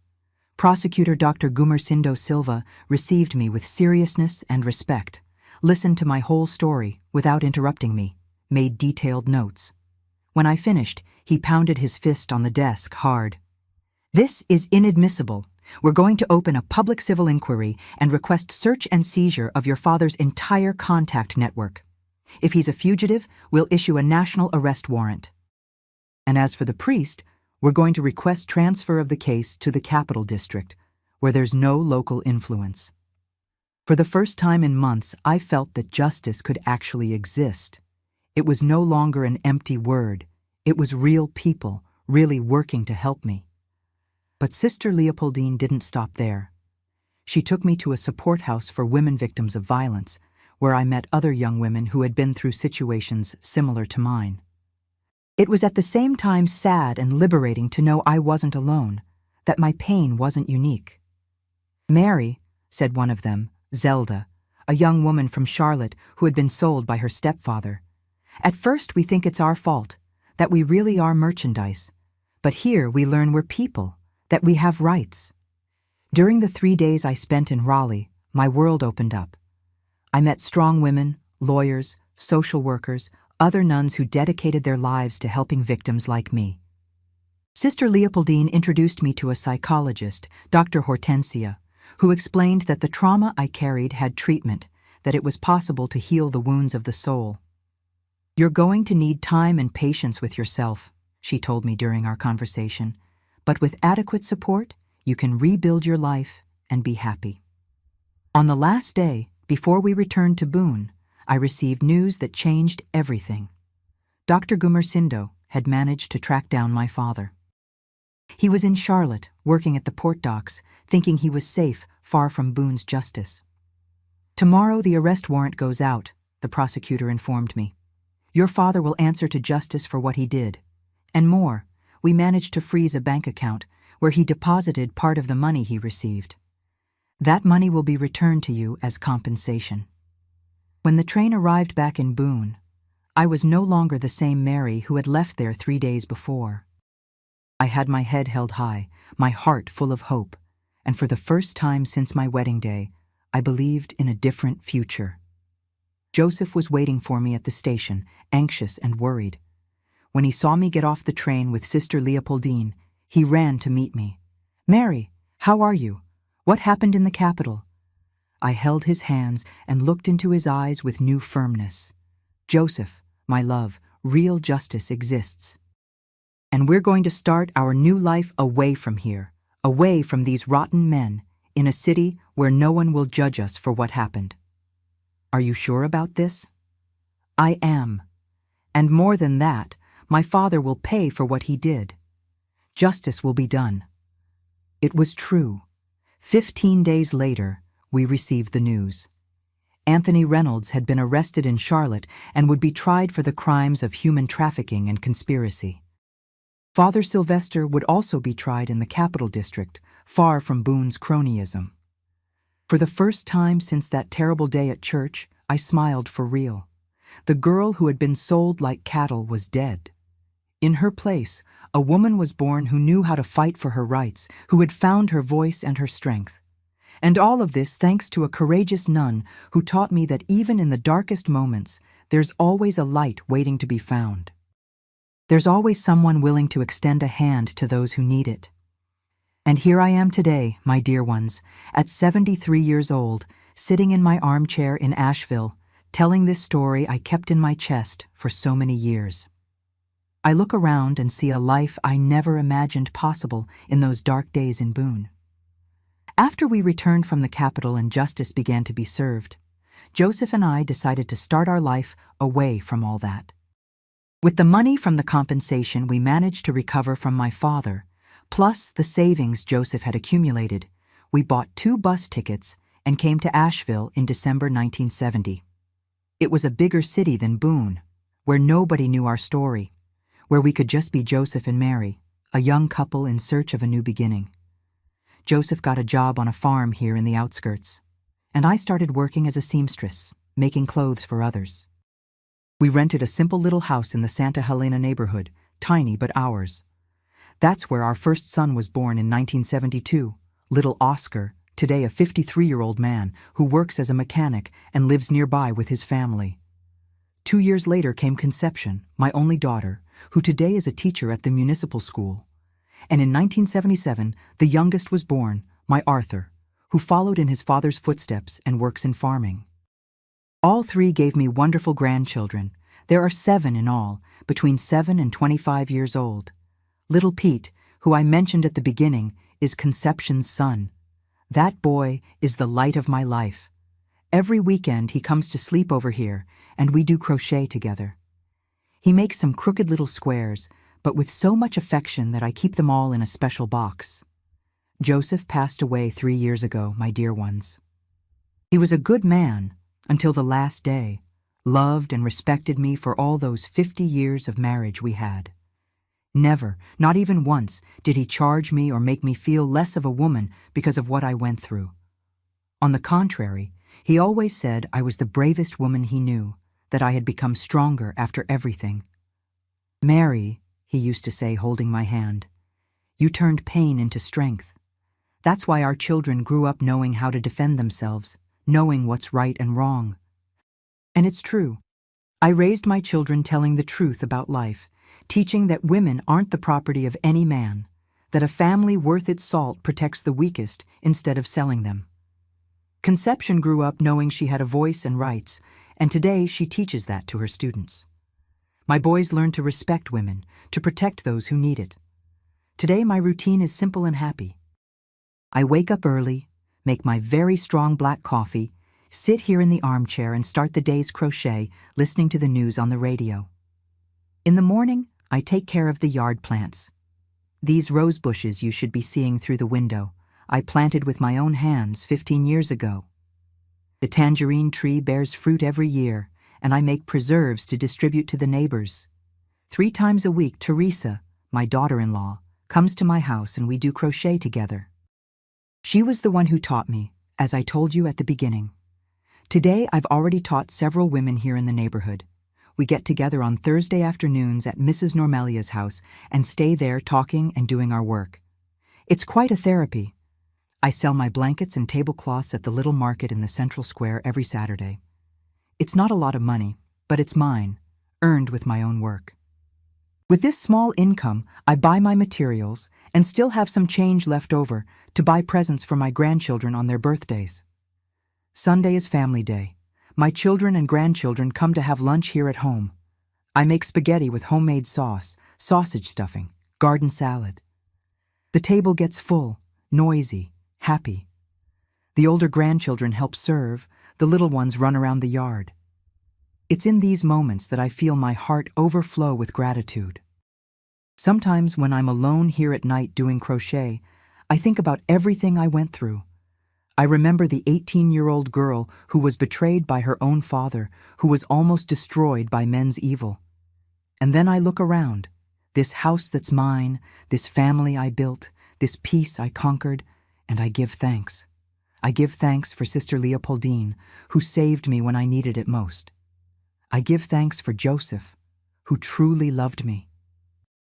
Prosecutor Dr. Gumersindo Silva received me with seriousness and respect, listened to my whole story without interrupting me, made detailed notes. When I finished, he pounded his fist on the desk hard. "This is inadmissible. We're going to open a public civil inquiry and request search and seizure of your father's entire contact network. If he's a fugitive, we'll issue a national arrest warrant. And as for the priest, we're going to request transfer of the case to the Capital District, where there's no local influence." For the first time in months, I felt that justice could actually exist. It was no longer an empty word. It was real people, really working to help me. But Sister Leopoldine didn't stop there. She took me to a support house for women victims of violence, where I met other young women who had been through situations similar to mine. It was at the same time sad and liberating to know I wasn't alone, that my pain wasn't unique. "Mary," said one of them, Zelda, a young woman from Charlotte who had been sold by her stepfather. "At first we think it's our fault, that we really are merchandise. But here we learn we're people, that we have rights." During the 3 days I spent in Raleigh, my world opened up. I met strong women, lawyers, social workers, other nuns who dedicated their lives to helping victims like me. Sister Leopoldine introduced me to a psychologist, Dr. Hortensia, who explained that the trauma I carried had treatment, that it was possible to heal the wounds of the soul. "You're going to need time and patience with yourself," she told me during our conversation, "but with adequate support, you can rebuild your life and be happy." On the last day, before we returned to Boone, I received news that changed everything. Dr. Gumersindo had managed to track down my father. He was in Charlotte, working at the port docks, thinking he was safe, far from Boone's justice. "Tomorrow the arrest warrant goes out," the prosecutor informed me. "Your father will answer to justice for what he did. And more, we managed to freeze a bank account where he deposited part of the money he received. That money will be returned to you as compensation." When the train arrived back in Boone, I was no longer the same Mary who had left there 3 days before. I had my head held high, my heart full of hope, and for the first time since my wedding day, I believed in a different future. Joseph was waiting for me at the station, anxious and worried. When he saw me get off the train with Sister Leopoldine, he ran to meet me. "Mary, how are you? What happened in the Capitol?" I held his hands and looked into his eyes with new firmness. "Joseph, my love, real justice exists. And we're going to start our new life away from here, away from these rotten men, in a city where no one will judge us for what happened." "Are you sure about this?" "I am. And more than that, my father will pay for what he did. Justice will be done." It was true. 15 days later, we received the news. Anthony Reynolds had been arrested in Charlotte and would be tried for the crimes of human trafficking and conspiracy. Father Sylvester would also be tried in the Capital District, far from Boone's cronyism. For the first time since that terrible day at church, I smiled for real. The girl who had been sold like cattle was dead. In her place, a woman was born who knew how to fight for her rights, who had found her voice and her strength. And all of this thanks to a courageous nun who taught me that even in the darkest moments, there's always a light waiting to be found. There's always someone willing to extend a hand to those who need it. And here I am today, my dear ones, at 73 years old, sitting in my armchair in Asheville, telling this story I kept in my chest for so many years. I look around and see a life I never imagined possible in those dark days in Boone. After we returned from the Capitol and justice began to be served, Joseph and I decided to start our life away from all that. With the money from the compensation we managed to recover from my father, plus the savings Joseph had accumulated, we bought 2 bus tickets and came to Asheville in December 1970. It was a bigger city than Boone, where nobody knew our story, where we could just be Joseph and Mary, a young couple in search of a new beginning. Joseph got a job on a farm here in the outskirts, and I started working as a seamstress, making clothes for others. We rented a simple little house in the Santa Helena neighborhood, tiny but ours. That's where our first son was born in 1972, little Oscar, today a 53-year-old man who works as a mechanic and lives nearby with his family. 2 years later came Conception, my only daughter, who today is a teacher at the municipal school. And in 1977, the youngest was born, my Arthur, who followed in his father's footsteps and works in farming. All three gave me wonderful grandchildren. There are 7 in all, between 7 and 25 years old. Little Pete, who I mentioned at the beginning, is Conception's son. That boy is the light of my life. Every weekend he comes to sleep over here, and we do crochet together. He makes some crooked little squares, but with so much affection that I keep them all in a special box. Joseph passed away 3 years ago, my dear ones. He was a good man until the last day, loved and respected me for all those 50 years of marriage we had. Never, not even once, did he charge me or make me feel less of a woman because of what I went through. On the contrary, he always said I was the bravest woman he knew, that I had become stronger after everything. "Mary," he used to say, holding my hand, "you turned pain into strength. That's why our children grew up knowing how to defend themselves, knowing what's right and wrong." And it's true. I raised my children telling the truth about life, teaching that women aren't the property of any man, that a family worth its salt protects the weakest instead of selling them. Conception grew up knowing she had a voice and rights, and today she teaches that to her students. My boys learn to respect women, to protect those who need it. Today my routine is simple and happy. I wake up early, make my very strong black coffee, sit here in the armchair and start the day's crochet, listening to the news on the radio. In the morning, I take care of the yard plants. These rose bushes you should be seeing through the window, I planted with my own hands 15 years ago. The tangerine tree bears fruit every year, and I make preserves to distribute to the neighbors. 3 times a week, Teresa, my daughter-in-law, comes to my house and we do crochet together. She was the one who taught me, as I told you at the beginning. Today, I've already taught several women here in the neighborhood. We get together on Thursday afternoons at Mrs. Normalia's house and stay there talking and doing our work. It's quite a therapy. I sell my blankets and tablecloths at the little market in the central square every Saturday. It's not a lot of money, but it's mine, earned with my own work. With this small income, I buy my materials and still have some change left over to buy presents for my grandchildren on their birthdays. Sunday is family day. My children and grandchildren come to have lunch here at home. I make spaghetti with homemade sauce, sausage stuffing, garden salad. The table gets full, noisy, happy. The older grandchildren help serve, the little ones run around the yard. It's in these moments that I feel my heart overflow with gratitude. Sometimes when I'm alone here at night doing crochet, I think about everything I went through. I remember the 18-year-old girl who was betrayed by her own father, who was almost destroyed by men's evil. And then I look around, this house that's mine, this family I built, this peace I conquered, and I give thanks. I give thanks for Sister Leopoldine, who saved me when I needed it most. I give thanks for Joseph, who truly loved me.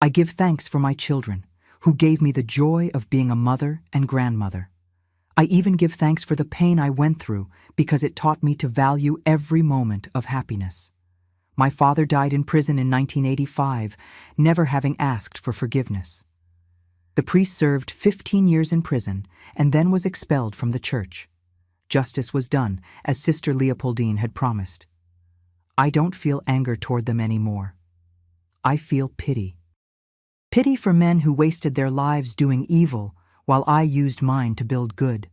I give thanks for my children, who gave me the joy of being a mother and grandmother. I even give thanks for the pain I went through because it taught me to value every moment of happiness. My father died in prison in 1985, never having asked for forgiveness. The priest served 15 years in prison and then was expelled from the church. Justice was done, as Sister Leopoldine had promised. I don't feel anger toward them anymore. I feel pity. Pity for men who wasted their lives doing evil while I used mine to build good.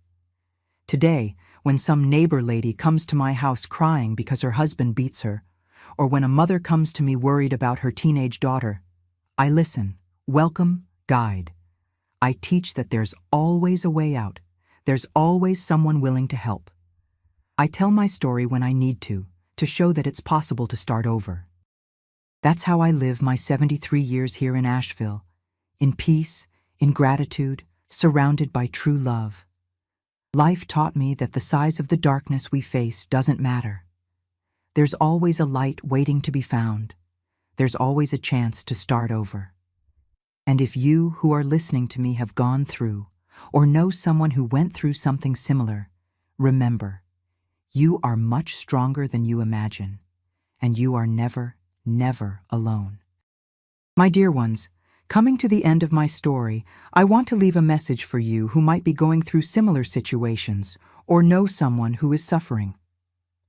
Today, when some neighbor lady comes to my house crying because her husband beats her, or when a mother comes to me worried about her teenage daughter, I listen, welcome, guide. I teach that there's always a way out, There's always someone willing to help. I tell my story when I need to show that it's possible to start over. That's how I live my 73 years here in Asheville, in peace, in gratitude, surrounded by true love. Life taught me that the size of the darkness we face doesn't matter. There's always a light waiting to be found. There's always a chance to start over. And if you who are listening to me have gone through, or know someone who went through something similar, remember, you are much stronger than you imagine, and you are never, never alone. My dear ones, coming to the end of my story, I want to leave a message for you who might be going through similar situations or know someone who is suffering.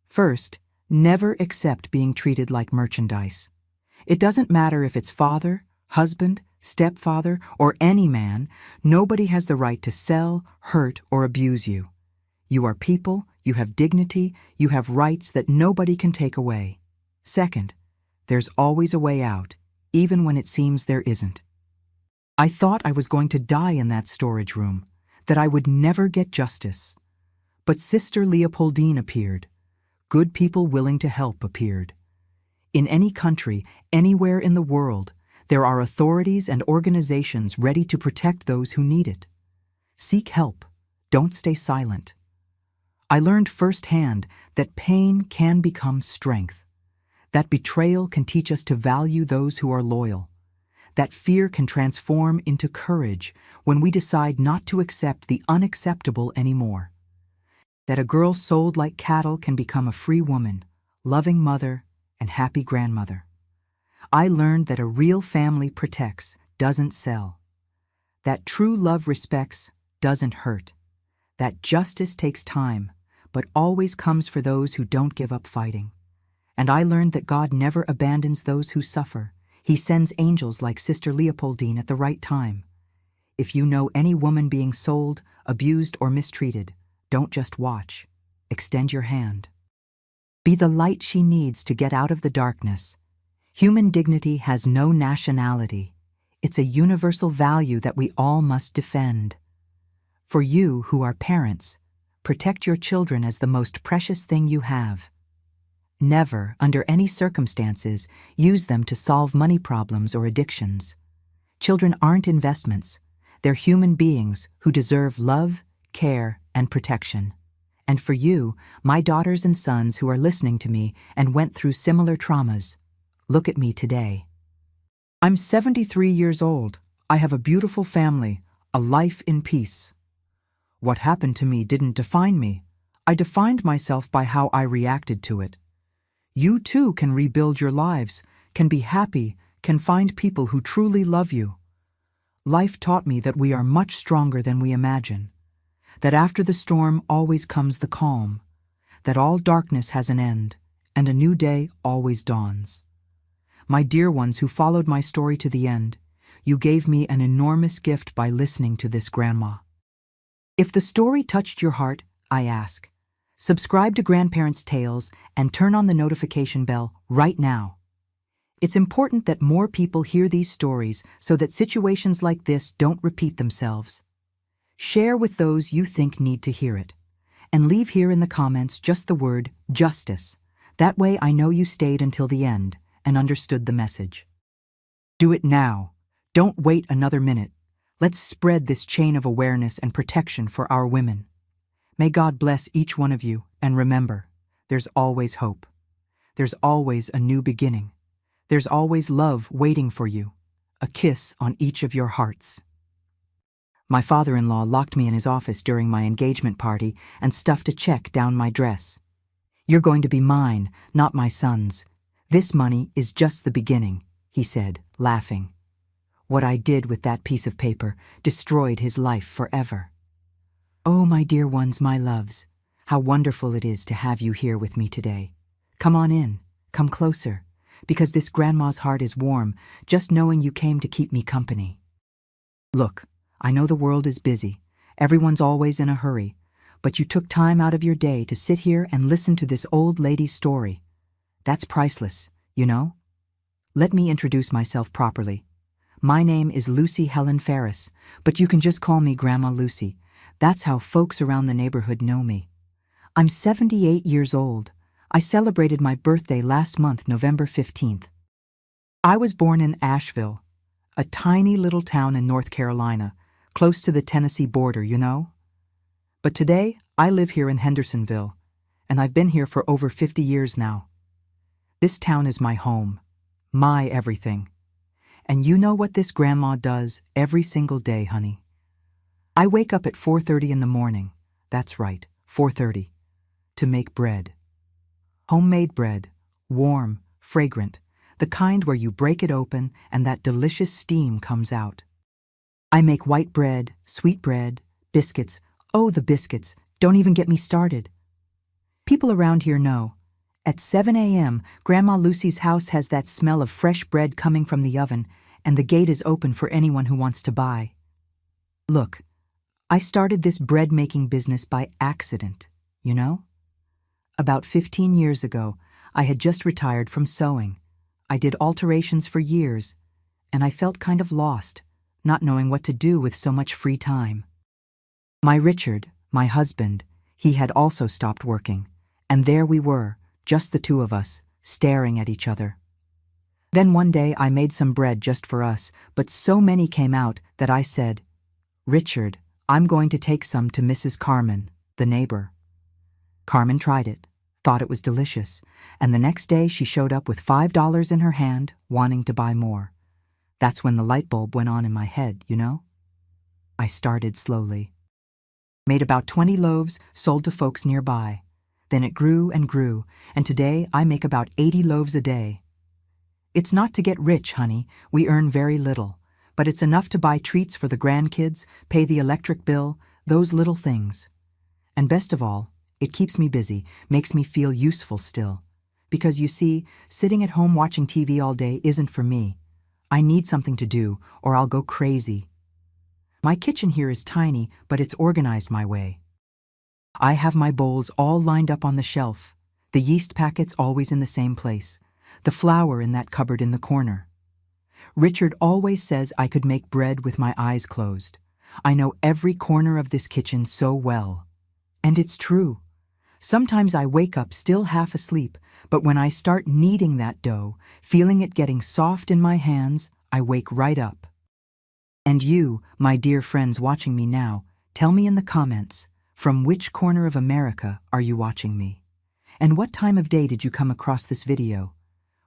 First, never accept being treated like merchandise. It doesn't matter if it's father, husband, stepfather, or any man, nobody has the right to sell, hurt, or abuse you. You are people, you have dignity, you have rights that nobody can take away. Second, there's always a way out, even when it seems there isn't. I thought I was going to die in that storage room, that I would never get justice. But Sister Leopoldine appeared. Good people willing to help appeared. In any country, anywhere in the world, there are authorities and organizations ready to protect those who need it. Seek help. Don't stay silent. I learned firsthand that pain can become strength. That betrayal can teach us to value those who are loyal. That fear can transform into courage when we decide not to accept the unacceptable anymore. That a girl sold like cattle can become a free woman, loving mother, and happy grandmother. I learned that a real family protects, doesn't sell. That true love respects, doesn't hurt. That justice takes time, but always comes for those who don't give up fighting. And I learned that God never abandons those who suffer. He sends angels like Sister Leopoldine at the right time. If you know any woman being sold, abused, or mistreated, don't just watch. Extend your hand. Be the light she needs to get out of the darkness. Human dignity has no nationality. It's a universal value that we all must defend. For you who are parents, protect your children as the most precious thing you have. Never, under any circumstances, use them to solve money problems or addictions. Children aren't investments. They're human beings who deserve love, care, and protection. And for you, my daughters and sons who are listening to me and went through similar traumas, look at me today. I'm 73 years old. I have a beautiful family, a life in peace. What happened to me didn't define me. I defined myself by how I reacted to it. You too can rebuild your lives, can be happy, can find people who truly love you. Life taught me that we are much stronger than we imagine, that after the storm always comes the calm, that all darkness has an end, and a new day always dawns. My dear ones who followed my story to the end, you gave me an enormous gift by listening to this grandma. If the story touched your heart, I ask, subscribe to Grandparents' Tales and turn on the notification bell right now. It's important that more people hear these stories so that situations like this don't repeat themselves. Share with those you think need to hear it. And leave here in the comments just the word justice. That way I know you stayed until the end and understood the message. Do it now. Don't wait another minute. Let's spread this chain of awareness and protection for our women. May God bless each one of you, and remember, there's always hope. There's always a new beginning. There's always love waiting for you, a kiss on each of your hearts. My father-in-law locked me in his office during my engagement party and stuffed a check down my dress. You're going to be mine, not my son's. This money is just the beginning, he said, laughing. What I did with that piece of paper destroyed his life forever. Oh, my dear ones, my loves, how wonderful it is to have you here with me today. Come on in, come closer, because this grandma's heart is warm just knowing you came to keep me company. Look, I know the world is busy, everyone's always in a hurry, but you took time out of your day to sit here and listen to this old lady's story. That's priceless, you know? Let me introduce myself properly. My name is Lucy Helen Ferris, but you can just call me Grandma Lucy. That's how folks around the neighborhood know me. I'm 78 years old. I celebrated my birthday last month, November 15th. I was born in Asheville, a tiny little town in North Carolina, close to the Tennessee border, you know? But today, I live here in Hendersonville, and I've been here for over 50 years now. This town is my home, my everything. And you know what this grandma does every single day, honey? I wake up at 4:30 in the morning, that's right, 4:30, to make bread. Homemade bread, warm, fragrant, the kind where you break it open and that delicious steam comes out. I make white bread, sweet bread, biscuits. Oh, the biscuits, don't even get me started. People around here know. At 7 a.m., Grandma Lucy's house has that smell of fresh bread coming from the oven, and the gate is open for anyone who wants to buy. Look, I started this bread-making business by accident, you know? About 15 years ago, I had just retired from sewing. I did alterations for years, and I felt kind of lost, not knowing what to do with so much free time. My Richard, my husband, he had also stopped working, and there we were, just the two of us, staring at each other. Then one day I made some bread just for us, but so many came out that I said, "Richard, I'm going to take some to Mrs. Carmen, the neighbor." Carmen tried it, thought it was delicious, and the next day she showed up with $5 in her hand, wanting to buy more. That's when the light bulb went on in my head, you know? I started slowly. Made about 20 loaves, sold to folks nearby. Then it grew, and today I make about 80 loaves a day. It's not to get rich, honey, we earn very little, but it's enough to buy treats for the grandkids, pay the electric bill, those little things. And best of all, it keeps me busy, makes me feel useful still. Because you see, sitting at home watching TV all day isn't for me. I need something to do, or I'll go crazy. My kitchen here is tiny, but it's organized my way. I have my bowls all lined up on the shelf, the yeast packets always in the same place, the flour in that cupboard in the corner. Richard always says I could make bread with my eyes closed. I know every corner of this kitchen so well. And it's true. Sometimes I wake up still half asleep, but when I start kneading that dough, feeling it getting soft in my hands, I wake right up. And you, my dear friends watching me now, tell me in the comments, from which corner of America are you watching me? And what time of day did you come across this video?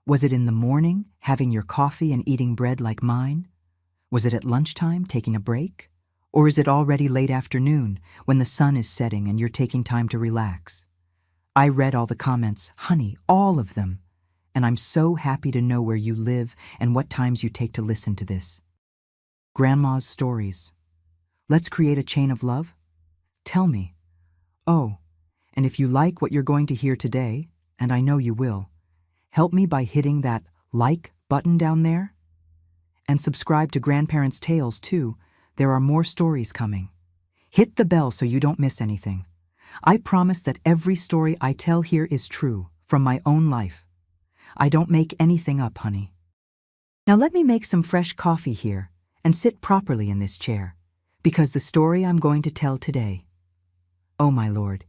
Was it in the morning, having your coffee and eating bread like mine? Was it at lunchtime, taking a break? Or is it already late afternoon, when the sun is setting and you're taking time to relax? I read all the comments, honey, all of them. And I'm so happy to know where you live and what times you take to listen to this. Grandma's stories. Let's create a chain of love? Tell me. Oh, and if you like what you're going to hear today, and I know you will, help me by hitting that like button down there. And subscribe to Grandparents' Tales too. There are more stories coming. Hit the bell so you don't miss anything. I promise that every story I tell here is true, from my own life. I don't make anything up, honey. Now let me make some fresh coffee here and sit properly in this chair, because the story I'm going to tell today, oh my Lord,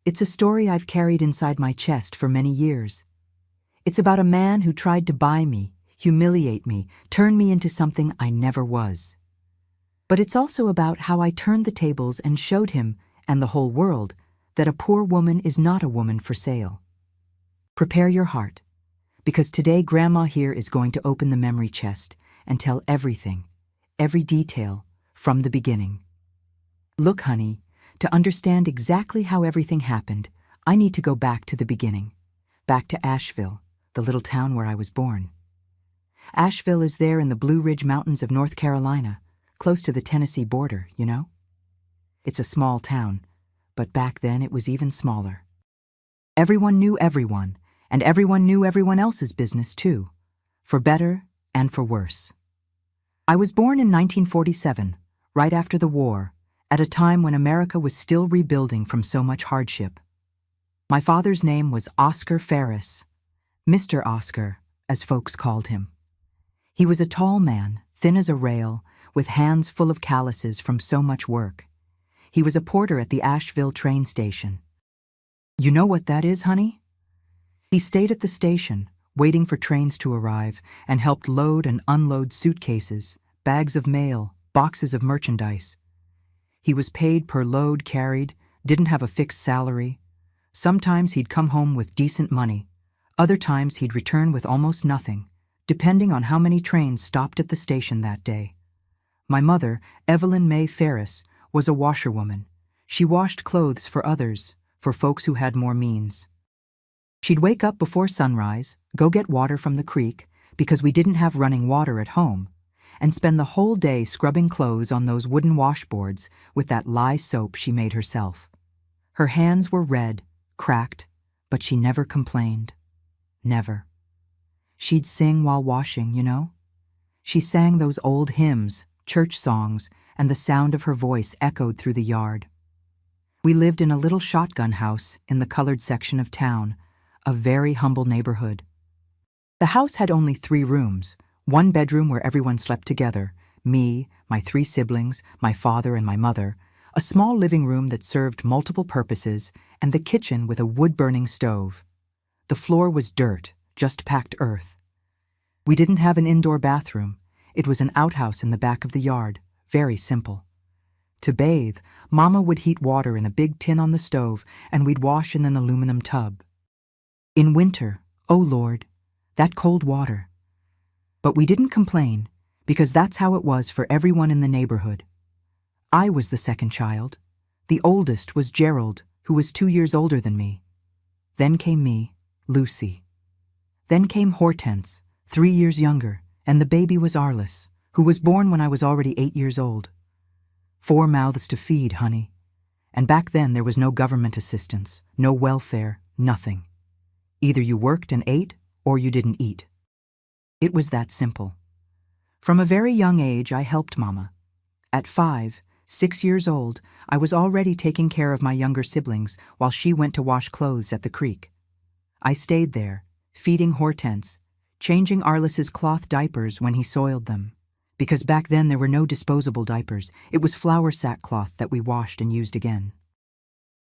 it's a story I've carried inside my chest for many years. It's about a man who tried to buy me, humiliate me, turn me into something I never was. But it's also about how I turned the tables and showed him, and the whole world, that a poor woman is not a woman for sale. Prepare your heart, because today Grandma here is going to open the memory chest and tell everything, every detail, from the beginning. Look, honey, to understand exactly how everything happened, I need to go back to the beginning, back to Asheville, the little town where I was born. Asheville is there in the Blue Ridge Mountains of North Carolina, close to the Tennessee border, you know? It's a small town, but back then it was even smaller. Everyone knew everyone, and everyone knew everyone else's business too, for better and for worse. I was born in 1947, right after the war, at a time when America was still rebuilding from so much hardship. My father's name was Oscar Ferris, Mr. Oscar, as folks called him. He was a tall man, thin as a rail, with hands full of calluses from so much work. He was a porter at the Asheville train station. You know what that is, honey? He stayed at the station, waiting for trains to arrive, and helped load and unload suitcases, bags of mail, boxes of merchandise. He was paid per load carried, didn't have a fixed salary. Sometimes he'd come home with decent money. Other times he'd return with almost nothing, depending on how many trains stopped at the station that day. My mother, Evelyn May Ferris, was a washerwoman. She washed clothes for others, for folks who had more means. She'd wake up before sunrise, go get water from the creek, because we didn't have running water at home, and spend the whole day scrubbing clothes on those wooden washboards with that lye soap she made herself. Her hands were red, cracked, but she never complained. Never. She'd sing while washing, you know? She sang those old hymns, church songs, and the sound of her voice echoed through the yard. We lived in a little shotgun house in the colored section of town, a very humble neighborhood. The house had only 3 rooms, 1 bedroom where everyone slept together, me, my 3 siblings, my father, and my mother, a small living room that served multiple purposes, and the kitchen with a wood-burning stove. The floor was dirt, just packed earth. We didn't have an indoor bathroom. It was an outhouse in the back of the yard, very simple. To bathe, Mama would heat water in a big tin on the stove, and we'd wash in an aluminum tub. In winter, oh Lord, that cold water. But we didn't complain, because that's how it was for everyone in the neighborhood. I was the second child. The oldest was Gerald, who was 2 years older than me. Then came me, Lucy. Then came Hortense, 3 years younger, and the baby was Arliss, who was born when I was already 8 years old. 4 mouths to feed, honey. And back then there was no government assistance, no welfare, nothing. Either you worked and ate, or you didn't eat. It was that simple. From a very young age, I helped Mama. At 5, 6 years old, I was already taking care of my younger siblings while she went to wash clothes at the creek. I stayed there, feeding Hortense, changing Arliss's cloth diapers when he soiled them. Because back then there were no disposable diapers, it was flour sackcloth that we washed and used again.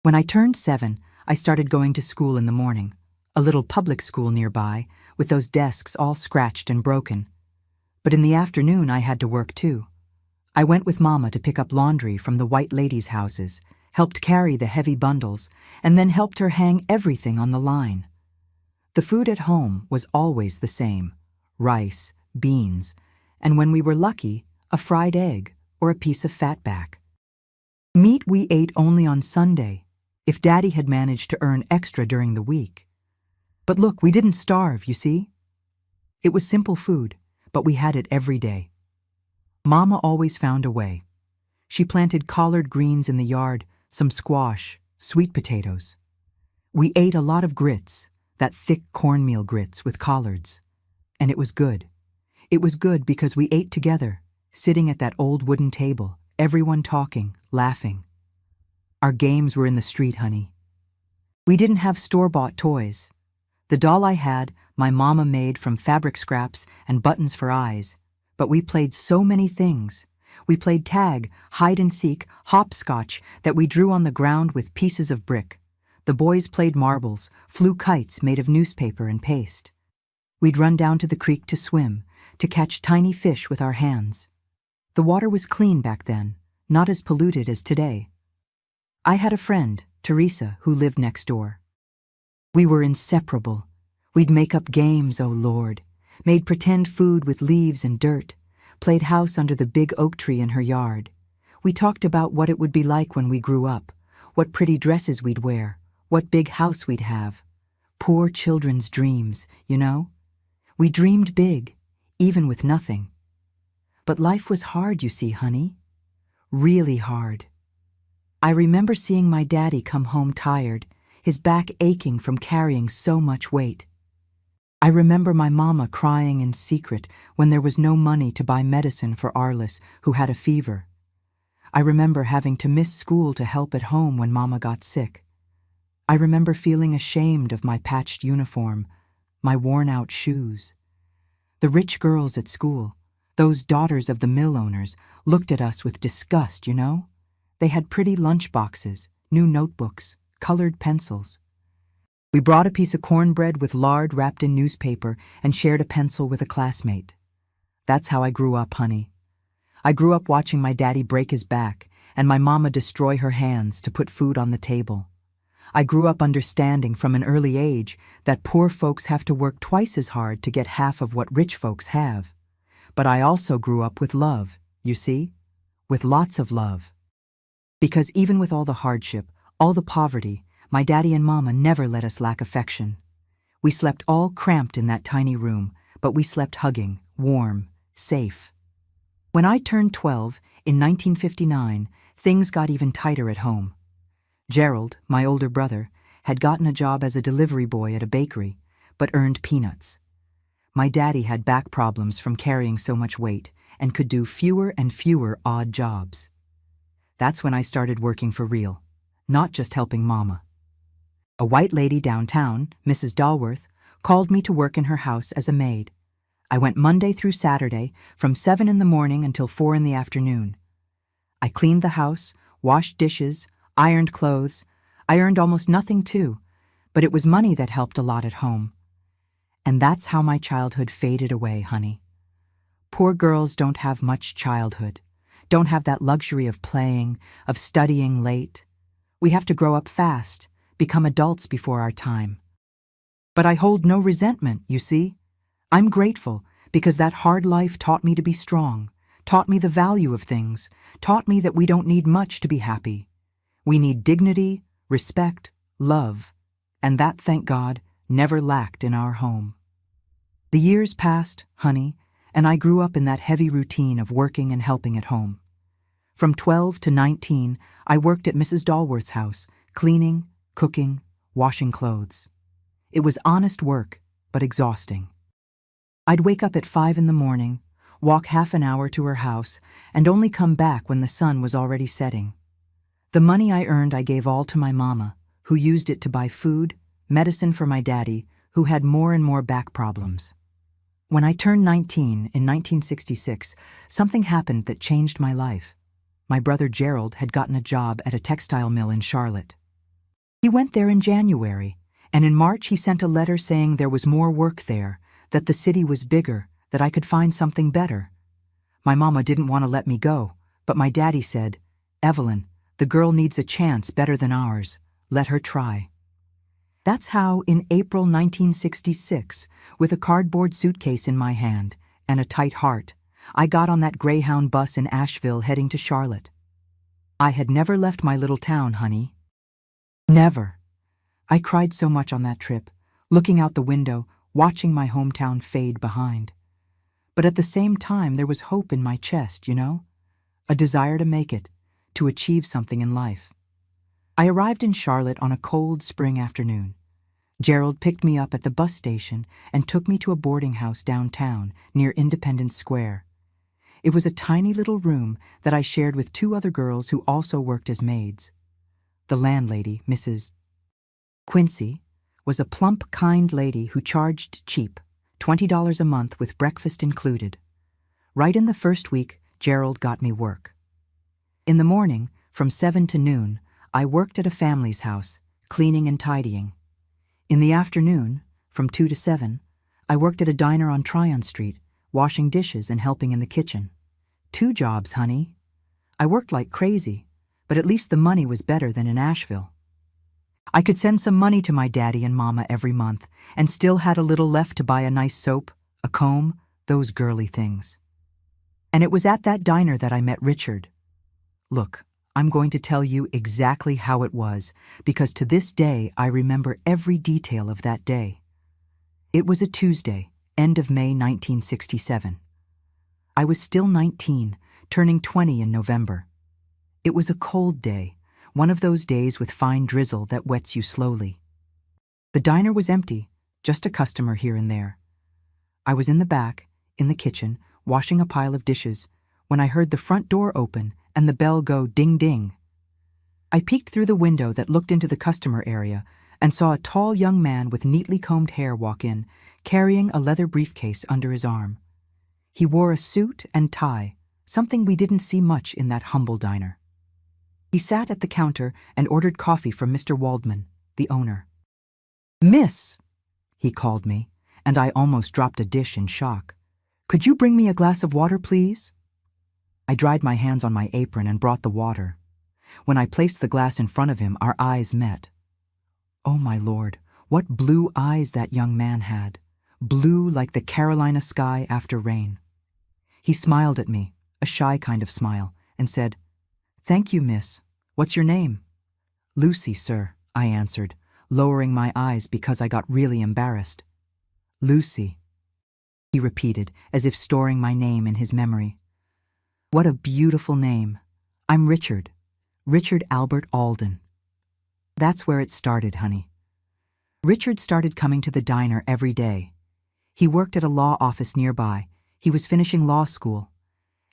When I turned 7, I started going to school in the morning, a little public school nearby, with those desks all scratched and broken. But in the afternoon I had to work too. I went with Mama to pick up laundry from the white ladies' houses, helped carry the heavy bundles, and then helped her hang everything on the line. The food at home was always the same: rice, beans, and when we were lucky, a fried egg or a piece of fatback. Meat we ate only on Sunday, if Daddy had managed to earn extra during the week. But look, we didn't starve, you see? It was simple food, but we had it every day. Mama always found a way. She planted collard greens in the yard, some squash, sweet potatoes. We ate a lot of grits, that thick cornmeal grits with collards. And it was good. It was good because we ate together, sitting at that old wooden table, everyone talking, laughing. Our games were in the street, honey. We didn't have store-bought toys. The doll I had, my Mama made from fabric scraps and buttons for eyes. But we played so many things. We played tag, hide and seek, hopscotch that we drew on the ground with pieces of brick. The boys played marbles, flew kites made of newspaper and paste. We'd run down to the creek to swim, to catch tiny fish with our hands. The water was clean back then, not as polluted as today. I had a friend, Teresa, who lived next door. We were inseparable. We'd make up games, oh Lord, made pretend food with leaves and dirt, played house under the big oak tree in her yard. We talked about what it would be like when we grew up, what pretty dresses we'd wear, what big house we'd have. Poor children's dreams, you know? We dreamed big, even with nothing. But life was hard, you see, honey. Really hard. I remember seeing my daddy come home tired, his back aching from carrying so much weight. I remember my Mama crying in secret when there was no money to buy medicine for Arliss, who had a fever. I remember having to miss school to help at home when Mama got sick. I remember feeling ashamed of my patched uniform, my worn-out shoes. The rich girls at school, those daughters of the mill owners, looked at us with disgust, you know? They had pretty lunch boxes, new notebooks, colored pencils. We brought a piece of cornbread with lard wrapped in newspaper and shared a pencil with a classmate. That's how I grew up, honey. I grew up watching my daddy break his back and my mama destroy her hands to put food on the table. I grew up understanding from an early age that poor folks have to work twice as hard to get half of what rich folks have. But I also grew up with love, you see? With lots of love. Because even with all the hardship, all the poverty, my daddy and mama never let us lack affection. We slept all cramped in that tiny room, but we slept hugging, warm, safe. When I turned 12, in 1959, things got even tighter at home. Gerald, my older brother, had gotten a job as a delivery boy at a bakery, but earned peanuts. My daddy had back problems from carrying so much weight and could do fewer and fewer odd jobs. That's when I started working for real, not just helping mama. A white lady downtown, Mrs. Dalworth, called me to work in her house as a maid. I went Monday through Saturday from 7 in the morning until 4 in the afternoon. I cleaned the house, washed dishes, ironed clothes. I earned almost nothing too, but it was money that helped a lot at home. And that's how my childhood faded away, honey. Poor girls don't have much childhood, don't have that luxury of playing, of studying late. We have to grow up fast, become adults before our time. But I hold no resentment, you see. I'm grateful because that hard life taught me to be strong, taught me the value of things, taught me that we don't need much to be happy. We need dignity, respect, love, and that, thank God, never lacked in our home. The years passed, honey, and I grew up in that heavy routine of working and helping at home. From 12 to 19, I worked at Mrs. Dalworth's house, cleaning, cooking, washing clothes. It was honest work, but exhausting. I'd wake up at 5 in the morning, walk half an hour to her house, and only come back when the sun was already setting. The money I earned I gave all to my mama, who used it to buy food, medicine for my daddy, who had more and more back problems. When I turned 19 in 1966, something happened that changed my life. My brother Gerald had gotten a job at a textile mill in Charlotte. He went there in January, and in March he sent a letter saying there was more work there, that the city was bigger, that I could find something better. My mama didn't want to let me go, but my daddy said, "Evelyn, the girl needs a chance better than ours. Let her try." That's how, in April 1966, with a cardboard suitcase in my hand and a tight heart, I got on that Greyhound bus in Asheville heading to Charlotte. I had never left my little town, honey. Never. I cried so much on that trip, looking out the window, watching my hometown fade behind. But at the same time, there was hope in my chest, you know? A desire to make it, to achieve something in life. I arrived in Charlotte on a cold spring afternoon. Gerald picked me up at the bus station and took me to a boarding house downtown near Independence Square. It was a tiny little room that I shared with 2 other girls who also worked as maids. The landlady, Mrs. Quincy, was a plump, kind lady who charged cheap, $20 a month with breakfast included. Right in the first week, Gerald got me work. In the morning, from 7 to noon, I worked at a family's house, cleaning and tidying. In the afternoon, from 2 to 7, I worked at a diner on Tryon Street, washing dishes and helping in the kitchen. 2 jobs, honey. I worked like crazy, but at least the money was better than in Asheville. I could send some money to my daddy and mama every month and still had a little left to buy a nice soap, a comb, those girly things. And it was at that diner that I met Richard. Look, I'm going to tell you exactly how it was, because to this day I remember every detail of that day. It was a Tuesday, end of May 1967. I was still 19, turning 20 in November. It was a cold day, one of those days with fine drizzle that wets you slowly. The diner was empty, just a customer here and there. I was in the back, in the kitchen, washing a pile of dishes, when I heard the front door open and the bell go ding-ding. I peeked through the window that looked into the customer area and saw a tall young man with neatly combed hair walk in, carrying a leather briefcase under his arm. He wore a suit and tie, something we didn't see much in that humble diner. He He sat at the counter and ordered coffee from Mr. Waldman, the owner. "Miss," he called me, and I almost dropped a dish in shock. "Could you bring me a glass of water, please?" I dried my hands on my apron and brought the water. When I placed the glass in front of him, our eyes met. Oh my Lord, what blue eyes that young man had, blue like the Carolina sky after rain. He smiled at me, a shy kind of smile, and said, "Thank you, miss. What's your name?" "Lucy, sir," I answered, lowering my eyes because I got really embarrassed. "Lucy," he repeated, as if storing my name in his memory. "What a beautiful name. I'm Richard Albert Alden." That's where it started, honey. Richard started coming to the diner every day. He worked at a law office nearby. He was finishing law school.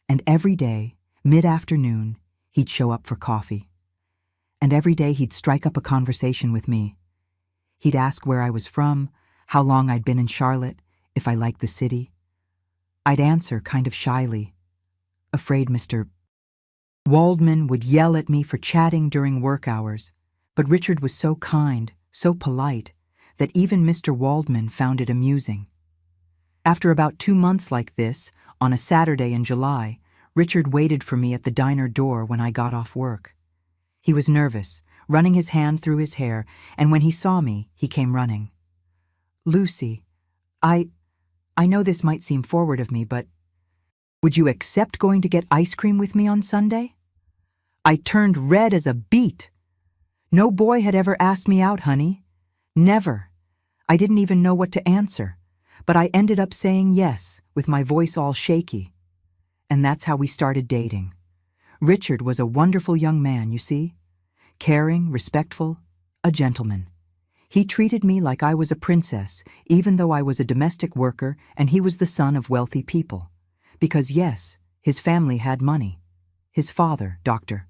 And every day, mid-afternoon, he'd show up for coffee. And every day he'd strike up a conversation with me. He'd ask where I was from, how long I'd been in Charlotte, if I liked the city. I'd answer kind of shyly, afraid Mr. Waldman would yell at me for chatting during work hours, but Richard was so kind, so polite, that even Mr. Waldman found it amusing. After about 2 months like this, on a Saturday in July, Richard waited for me at the diner door when I got off work. He was nervous, running his hand through his hair, and when he saw me, he came running. "Lucy, I know this might seem forward of me, but would you accept going to get ice cream with me on Sunday?" I turned red as a beet. No boy had ever asked me out, honey. Never. I didn't even know what to answer, but I ended up saying yes, with my voice all shaky. And that's how we started dating. Richard was a wonderful young man, you see. Caring, respectful, a gentleman. He treated me like I was a princess, even though I was a domestic worker and he was the son of wealthy people. Because yes, his family had money. His father, Dr.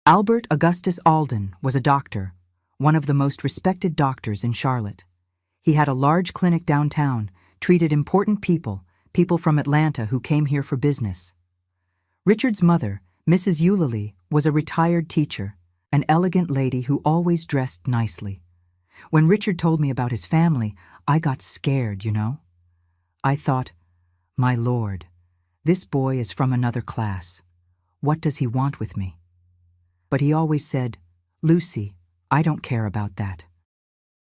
Albert Augustus Alden, was a doctor, one of the most respected doctors in Charlotte. He had a large clinic downtown, treated important people from Atlanta who came here for business. Richard's mother, Mrs. Eulalie, was a retired teacher, an elegant lady who always dressed nicely. When Richard told me about his family, I got scared, you know. I thought, my Lord, this boy is from another class. What does he want with me? But he always said, "Lucy, I don't care about that.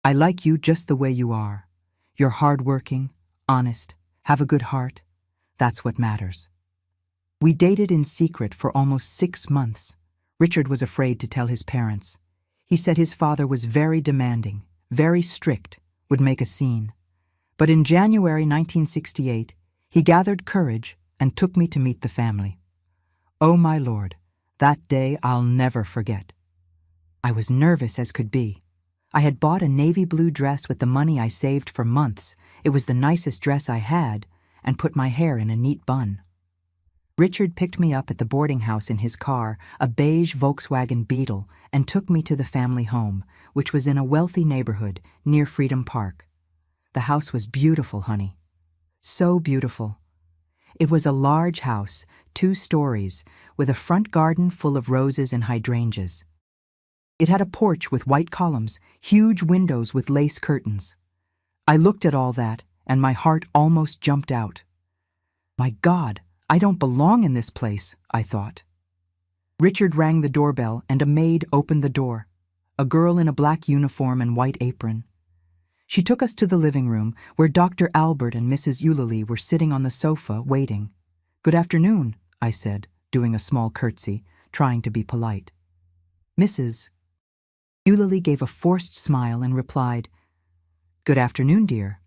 I like you just the way you are. You're hardworking, honest, have a good heart. That's what matters." We dated in secret for almost 6 months. Richard was afraid to tell his parents. He said his father was very demanding, very strict, would make a scene. But in January 1968, he gathered courage and took me to meet the family. Oh my Lord, that day I'll never forget. I was nervous as could be. I had bought a navy blue dress with the money I saved for months. It was the nicest dress I had, and put my hair in a neat bun. Richard picked me up at the boarding house in his car, a beige Volkswagen Beetle, and took me to the family home, which was in a wealthy neighborhood near Freedom Park. The house was beautiful, honey. So beautiful. It was a large house, 2 stories, with a front garden full of roses and hydrangeas. It had a porch with white columns, huge windows with lace curtains. I looked at all that, and my heart almost jumped out. My God, I don't belong in this place, I thought. Richard rang the doorbell, and a maid opened the door, a girl in a black uniform and white apron. She took us to the living room, where Dr. Albert and Mrs. Eulalie were sitting on the sofa, waiting. "Good afternoon," I said, doing a small curtsy, trying to be polite. Mrs. Eulalie gave a forced smile and replied, "Good afternoon, dear."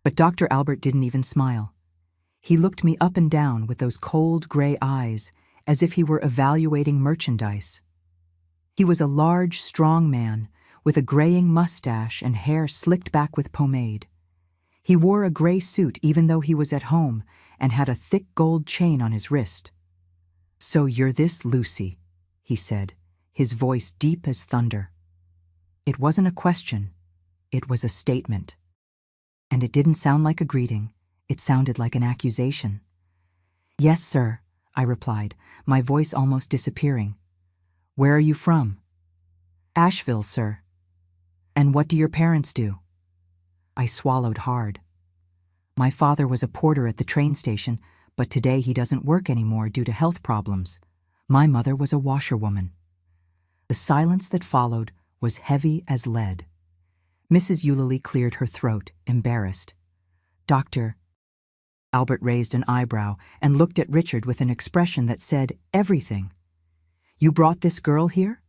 But Dr. Albert didn't even smile. He looked me up and down with those cold gray eyes, as if he were evaluating merchandise. He was a large, strong man, with a graying mustache and hair slicked back with pomade. He wore a gray suit even though he was at home, and had a thick gold chain on his wrist. "So you're this Lucy," he said, his voice deep as thunder. It wasn't a question, it was a statement. And it didn't sound like a greeting, it sounded like an accusation. "Yes, sir," I replied, my voice almost disappearing. Where are you from? Asheville, sir. And what do your parents do? I swallowed hard. My father was a porter at the train station, but today he doesn't work anymore due to health problems. My mother was a washerwoman. The silence that followed was heavy as lead. Mrs. Eulalie cleared her throat, embarrassed. Doctor. Albert raised an eyebrow and looked at Richard with an expression that said everything. You brought this girl here?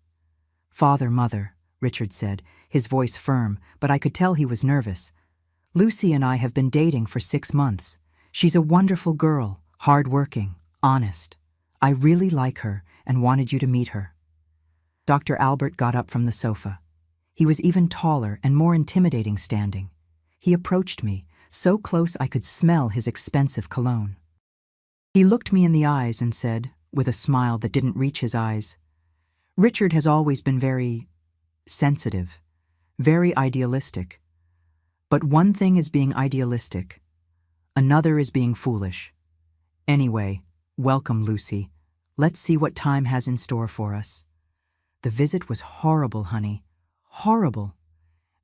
Father, mother, Richard said, his voice firm, but I could tell he was nervous. Lucy and I have been dating for 6 months. She's a wonderful girl, hard-working, honest. I really like her and wanted you to meet her. Dr. Albert got up from the sofa. He was even taller and more intimidating standing. He approached me, so close I could smell his expensive cologne. He looked me in the eyes and said, with a smile that didn't reach his eyes, Richard has always been very sensitive, very idealistic. But one thing is being idealistic. Another is being foolish. Anyway, welcome, Lucy. Let's see what time has in store for us. The visit was horrible, honey. Horrible.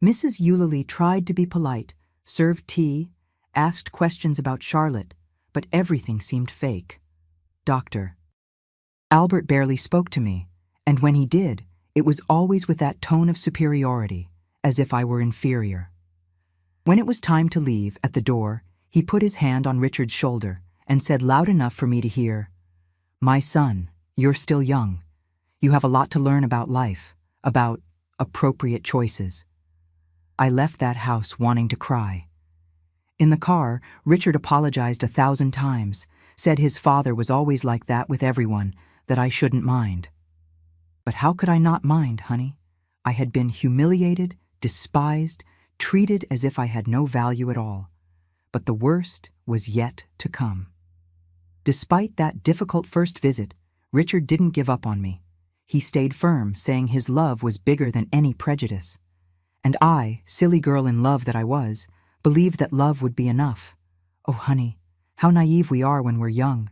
Mrs. Eulalie tried to be polite, served tea, asked questions about Charlotte, but everything seemed fake. Doctor. Albert barely spoke to me, and when he did, it was always with that tone of superiority, as if I were inferior. When it was time to leave, at the door, he put his hand on Richard's shoulder and said loud enough for me to hear, My son, you're still young. You have a lot to learn about life, about appropriate choices. I left that house wanting to cry. In the car, Richard apologized 1,000 times, said his father was always like that with everyone, that I shouldn't mind. But how could I not mind, honey? I had been humiliated, despised, treated as if I had no value at all. But the worst was yet to come. Despite that difficult first visit, Richard didn't give up on me. He stayed firm, saying his love was bigger than any prejudice. And I, silly girl in love that I was, believed that love would be enough. Oh, honey, how naive we are when we're young.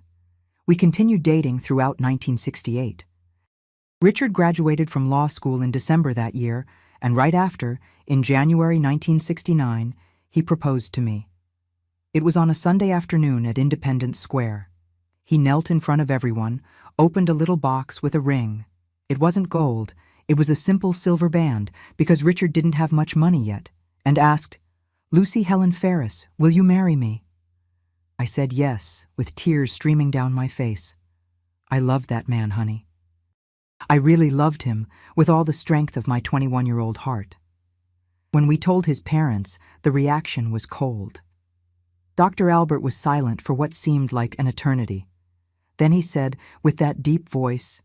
We continued dating throughout 1968. Richard graduated from law school in December that year, and right after, in January 1969, he proposed to me. It was on a Sunday afternoon at Independence Square. He knelt in front of everyone, opened a little box with a ring. It wasn't gold, it was a simple silver band, because Richard didn't have much money yet, and asked, Lucy Helen Ferris, will you marry me? I said yes, with tears streaming down my face. I loved that man, honey. I really loved him, with all the strength of my 21-year-old heart. When we told his parents, the reaction was cold. Dr. Albert was silent for what seemed like an eternity. Then he said, with that deep voice,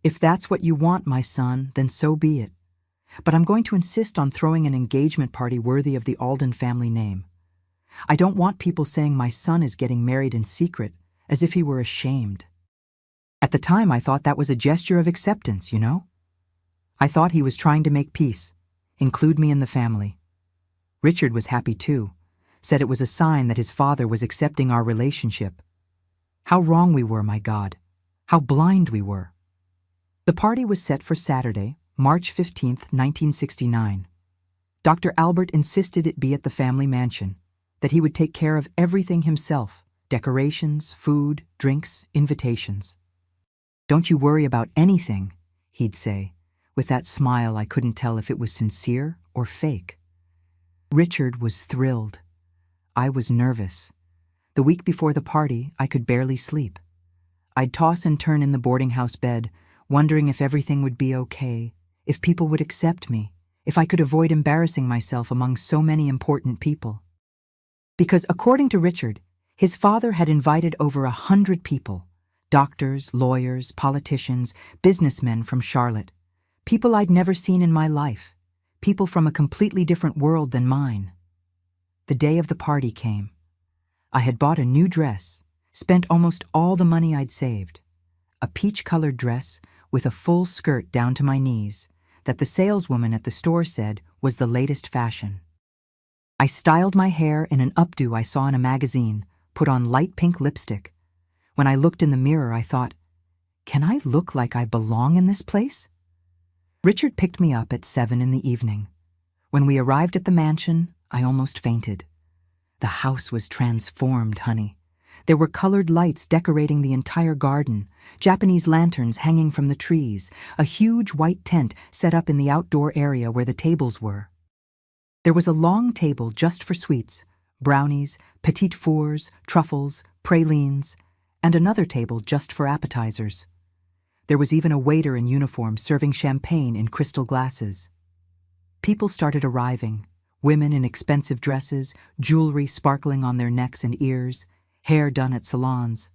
If that's what you want, my son, then so be it. But I'm going to insist on throwing an engagement party worthy of the Alden family name. I don't want people saying my son is getting married in secret, as if he were ashamed. At the time, I thought that was a gesture of acceptance, you know? I thought he was trying to make peace, include me in the family. Richard was happy too, said it was a sign that his father was accepting our relationship. How wrong we were, my God. How blind we were. The party was set for Saturday, March 15th, 1969. Dr. Albert insisted it be at the family mansion, that he would take care of everything himself, decorations, food, drinks, invitations. Don't you worry about anything, he'd say, with that smile I couldn't tell if it was sincere or fake. Richard was thrilled. I was nervous. The week before the party, I could barely sleep. I'd toss and turn in the boarding house bed, wondering if everything would be okay, if people would accept me, if I could avoid embarrassing myself among so many important people. Because according to Richard, his father had invited over 100 people, doctors, lawyers, politicians, businessmen from Charlotte, people I'd never seen in my life, people from a completely different world than mine. The day of the party came. I had bought a new dress, spent almost all the money I'd saved, a peach-colored dress with a full skirt down to my knees that the saleswoman at the store said was the latest fashion. I styled my hair in an updo I saw in a magazine, put on light pink lipstick. When I looked in the mirror, I thought, Can I look like I belong in this place? Richard picked me up at 7 in the evening. When we arrived at the mansion, I almost fainted. The house was transformed, honey. There were colored lights decorating the entire garden, Japanese lanterns hanging from the trees, a huge white tent set up in the outdoor area where the tables were. There was a long table just for sweets, brownies, petit fours, truffles, pralines, and another table just for appetizers. There was even a waiter in uniform serving champagne in crystal glasses. People started arriving, women in expensive dresses, jewelry sparkling on their necks and ears, hair done at salons,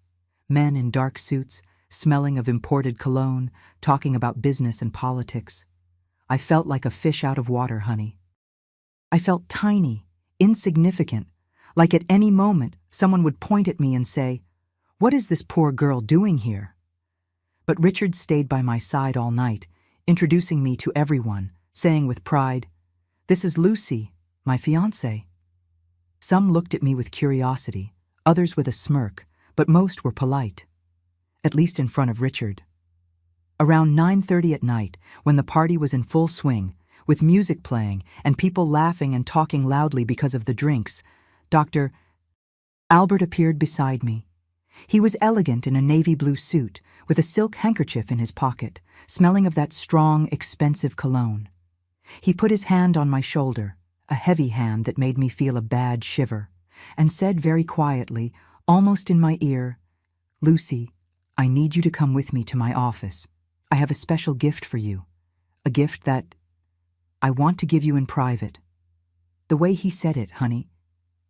men in dark suits, smelling of imported cologne, talking about business and politics. I felt like a fish out of water, honey. I felt tiny, insignificant, like at any moment someone would point at me and say, "What is this poor girl doing here?" But Richard stayed by my side all night, introducing me to everyone, saying with pride, "This is Lucy, my fiancée." Some looked at me with curiosity, others with a smirk, but most were polite, at least in front of Richard. Around 9:30 at night, when the party was in full swing, with music playing and people laughing and talking loudly because of the drinks, Dr. Albert appeared beside me. He was elegant in a navy blue suit, with a silk handkerchief in his pocket, smelling of that strong, expensive cologne. He put his hand on my shoulder, a heavy hand that made me feel a bad shiver, and said very quietly, almost in my ear, "Lucy, I need you to come with me to my office. I have a special gift for you, a gift that I want to give you in private." The way he said it, honey,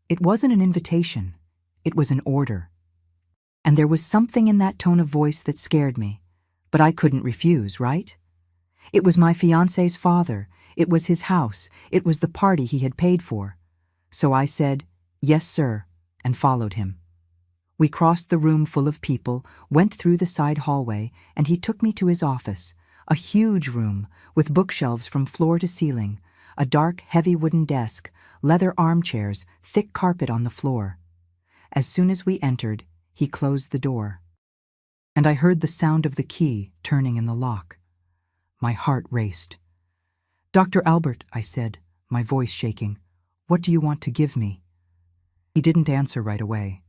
it wasn't an invitation, it was an order. And there was something in that tone of voice that scared me, but I couldn't refuse, right? It was my fiancé's father, it was his house, it was the party he had paid for. So I said, "Yes, sir," and followed him. We crossed the room full of people, went through the side hallway, and he took me to his office, a huge room with bookshelves from floor to ceiling, a dark, heavy wooden desk, leather armchairs, thick carpet on the floor. As soon as we entered, he closed the door, and I heard the sound of the key turning in the lock. My heart raced. "Dr. Albert," I said, my voice shaking, "what do you want to give me?" He didn't answer right away.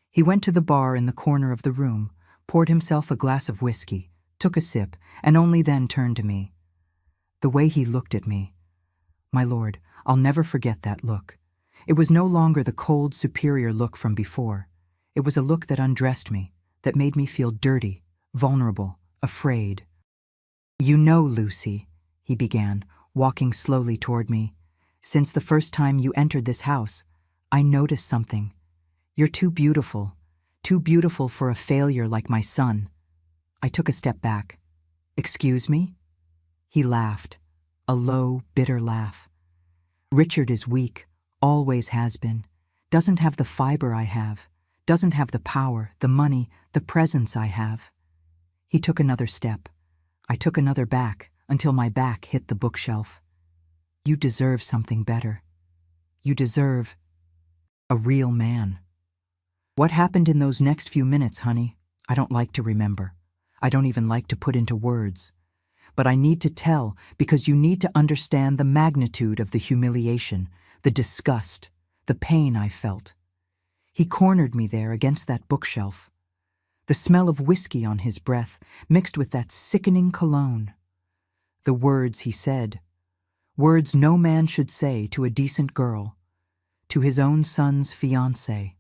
He went to the bar in the corner of the room, poured himself a glass of whiskey, took a sip, and only then turned to me. The way he looked at me, my lord, I'll never forget that look. It was no longer the cold, superior look from before. It was a look that undressed me, that made me feel dirty, vulnerable, afraid. "You know, Lucy," he began, walking slowly toward me, "since the first time you entered this house, I noticed something. You're too beautiful for a failure like my son." I took a step back. "Excuse me?" He laughed, a low, bitter laugh. "Richard is weak, always has been, doesn't have the fiber I have, doesn't have the power, the money, the presence I have." He took another step. I took another back until my back hit the bookshelf. "You deserve something better. You deserve a real man." What happened in those next few minutes, honey, I don't like to remember. I don't even like to put into words. But I need to tell because you need to understand the magnitude of the humiliation, the disgust, the pain I felt. He cornered me there against that bookshelf. The smell of whiskey on his breath mixed with that sickening cologne. The words he said, words no man should say to a decent girl, to his own son's fiancée.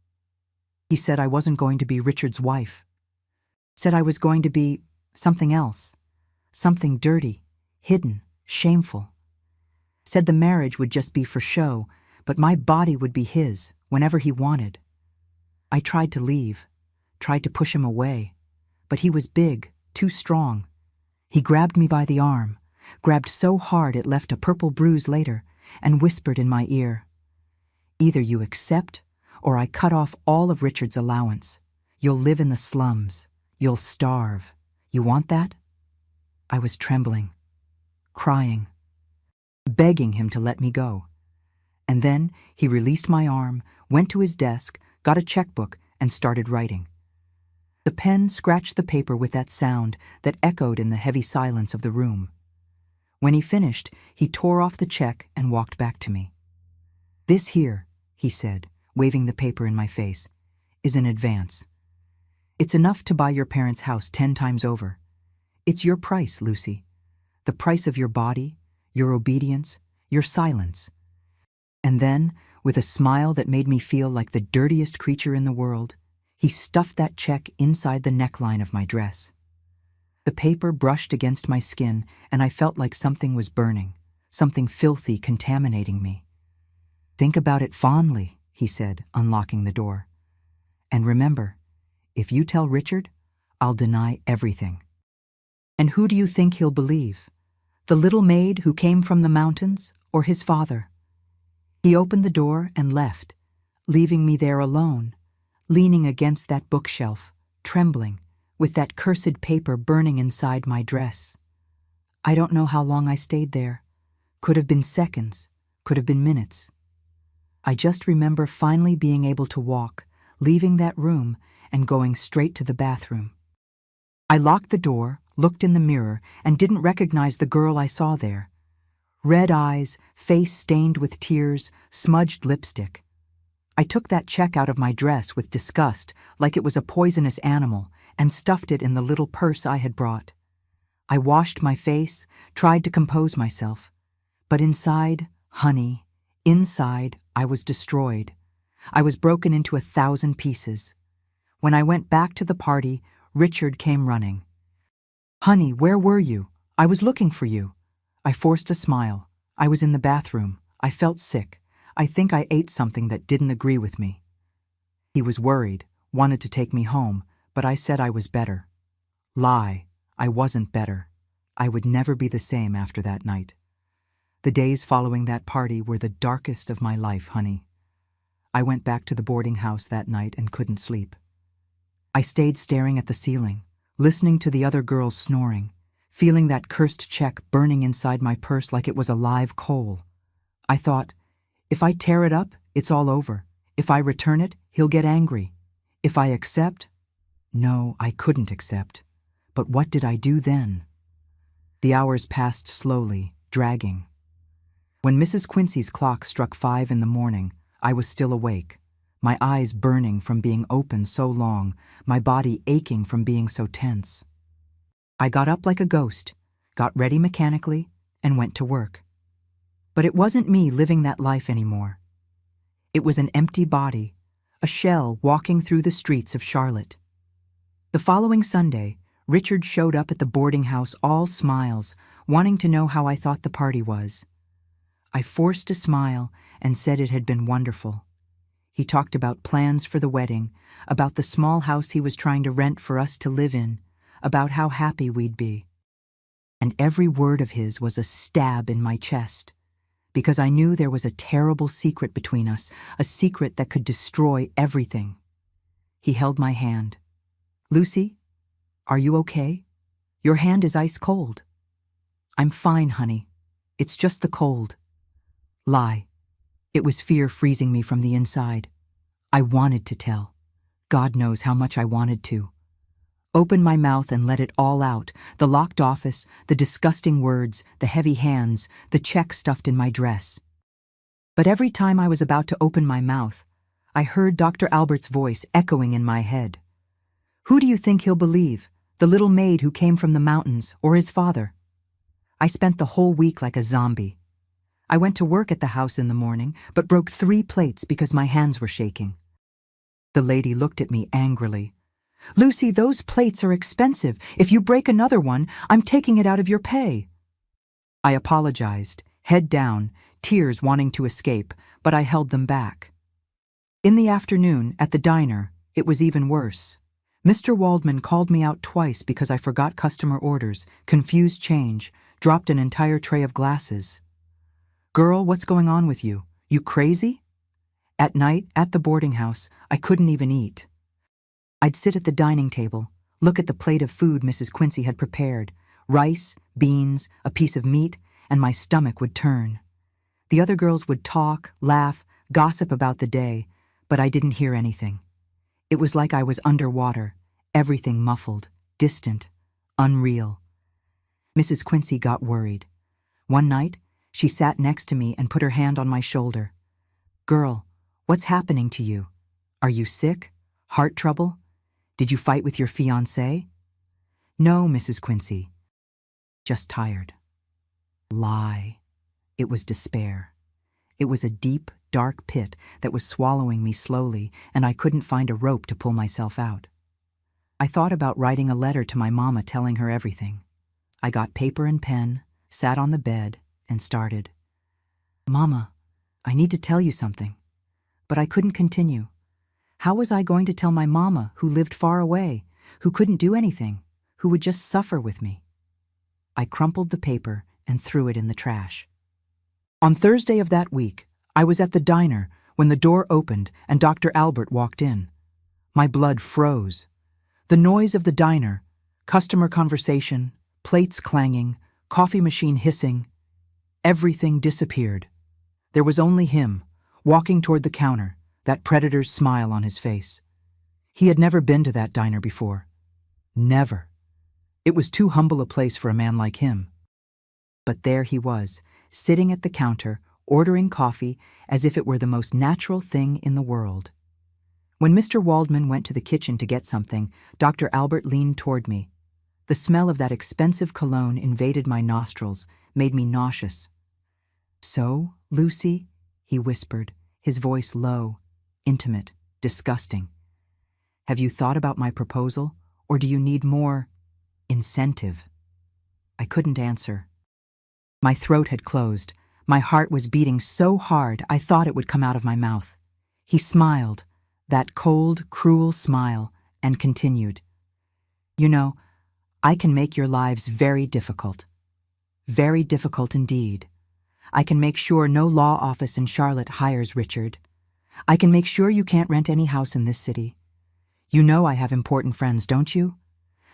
He said I wasn't going to be Richard's wife. Said I was going to be something else, something dirty, hidden, shameful. Said the marriage would just be for show, but my body would be his whenever he wanted. I tried to leave, tried to push him away, but he was big, too strong. He grabbed me by the arm, grabbed so hard it left a purple bruise later, and whispered in my ear, "Either you accept, or I cut off all of Richard's allowance. You'll live in the slums. You'll starve. You want that?" I was trembling, crying, begging him to let me go. And then he released my arm, went to his desk, got a checkbook, and started writing. The pen scratched the paper with that sound that echoed in the heavy silence of the room. When he finished, he tore off the check and walked back to me. "This here," he said, waving the paper in my face, "is an advance. It's enough to buy your parents' house 10 times over. It's your price, Lucy. The price of your body, your obedience, your silence." And then, with a smile that made me feel like the dirtiest creature in the world, he stuffed that check inside the neckline of my dress. The paper brushed against my skin, and I felt like something was burning, something filthy contaminating me. "Think about it fondly," he said, unlocking the door. "And remember, if you tell Richard, I'll deny everything." And who do you think he'll believe? The little maid who came from the mountains, or his father? He opened the door and left, leaving me there alone, leaning against that bookshelf, trembling, with that cursed paper burning inside my dress. I don't know how long I stayed there. Could have been seconds, could have been minutes. I just remember finally being able to walk, leaving that room, and going straight to the bathroom. I locked the door, looked in the mirror, and didn't recognize the girl I saw there. Red eyes, face stained with tears, smudged lipstick. I took that check out of my dress with disgust, like it was a poisonous animal, and stuffed it in the little purse I had brought. I washed my face, tried to compose myself. But inside, honey, inside, I was destroyed. I was broken into 1,000 pieces. When I went back to the party, Richard came running. "Honey, where were you? I was looking for you." I forced a smile. I was in the bathroom. I felt sick. I think I ate something that didn't agree with me. He was worried, wanted to take me home, but I said I was better. Lie. I wasn't better. I would never be the same after that night. The days following that party were the darkest of my life, honey. I went back to the boarding house that night and couldn't sleep. I stayed staring at the ceiling, listening to the other girls snoring, feeling that cursed check burning inside my purse like it was a live coal. I thought, if I tear it up, it's all over. If I return it, he'll get angry. If I accept? No, I couldn't accept. But what did I do then? The hours passed slowly, dragging. When Mrs. Quincy's clock struck 5 in the morning, I was still awake, my eyes burning from being open so long, my body aching from being so tense. I got up like a ghost, got ready mechanically, and went to work. But it wasn't me living that life anymore. It was an empty body, a shell walking through the streets of Charlotte. The following Sunday, Richard showed up at the boarding house all smiles, wanting to know how I thought the party was. I forced a smile and said it had been wonderful. He talked about plans for the wedding, about the small house he was trying to rent for us to live in, about how happy we'd be. And every word of his was a stab in my chest, because I knew there was a terrible secret between us, a secret that could destroy everything. He held my hand. "Lucy, are you okay? Your hand is ice cold." "I'm fine, honey. It's just the cold." Lie. It was fear freezing me from the inside. I wanted to tell. God knows how much I wanted to. Open my mouth and let it all out, the locked office, the disgusting words, the heavy hands, the check stuffed in my dress. But every time I was about to open my mouth, I heard Dr. Albert's voice echoing in my head. "Who do you think he'll believe? The little maid who came from the mountains, or his father?" I spent the whole week like a zombie. I went to work at the house in the morning, but broke 3 plates because my hands were shaking. The lady looked at me angrily. "Lucy, those plates are expensive. If you break another one, I'm taking it out of your pay." I apologized, head down, tears wanting to escape, but I held them back. In the afternoon, at the diner, it was even worse. Mr. Waldman called me out twice because I forgot customer orders, confused change, dropped an entire tray of glasses. "Girl, what's going on with you? You crazy?" At night, at the boarding house, I couldn't even eat. I'd sit at the dining table, look at the plate of food Mrs. Quincy had prepared, rice, beans, a piece of meat, and my stomach would turn. The other girls would talk, laugh, gossip about the day, but I didn't hear anything. It was like I was underwater, Everything muffled, distant, unreal. Mrs. Quincy got worried. One night, she sat next to me and put her hand on my shoulder. "Girl, what's happening to you? Are you sick? Heart trouble? Did you fight with your fiancé?" "No, Mrs. Quincy. Just tired." Lie. It was despair. It was a deep, dark pit that was swallowing me slowly, and I couldn't find a rope to pull myself out. I thought about writing a letter to my mama telling her everything. I got paper and pen, sat on the bed, and started. "Mama, I need to tell you something." But I couldn't continue. How was I going to tell my mama, who lived far away, who couldn't do anything, who would just suffer with me? I crumpled the paper and threw it in the trash. On Thursday of that week, I was at the diner when the door opened and Dr. Albert walked in. My blood froze. The noise of the diner, customer conversation, plates clanging, coffee machine hissing, everything disappeared. There was only him, walking toward the counter, that predator's smile on his face. He had never been to that diner before. Never. It was too humble a place for a man like him. But there he was, sitting at the counter, ordering coffee as if it were the most natural thing in the world. When Mr. Waldman went to the kitchen to get something, Dr. Albert leaned toward me. The smell of that expensive cologne invaded my nostrils, made me nauseous. "So, Lucy," he whispered, his voice low, intimate, disgusting. "Have you thought about my proposal, or do you need more incentive?" I couldn't answer. My throat had closed. My heart was beating so hard I thought it would come out of my mouth. He smiled, that cold, cruel smile, and continued. "You know, I can make your lives very difficult. Very difficult indeed. I can make sure no law office in Charlotte hires Richard. I can make sure you can't rent any house in this city. You know I have important friends, don't you?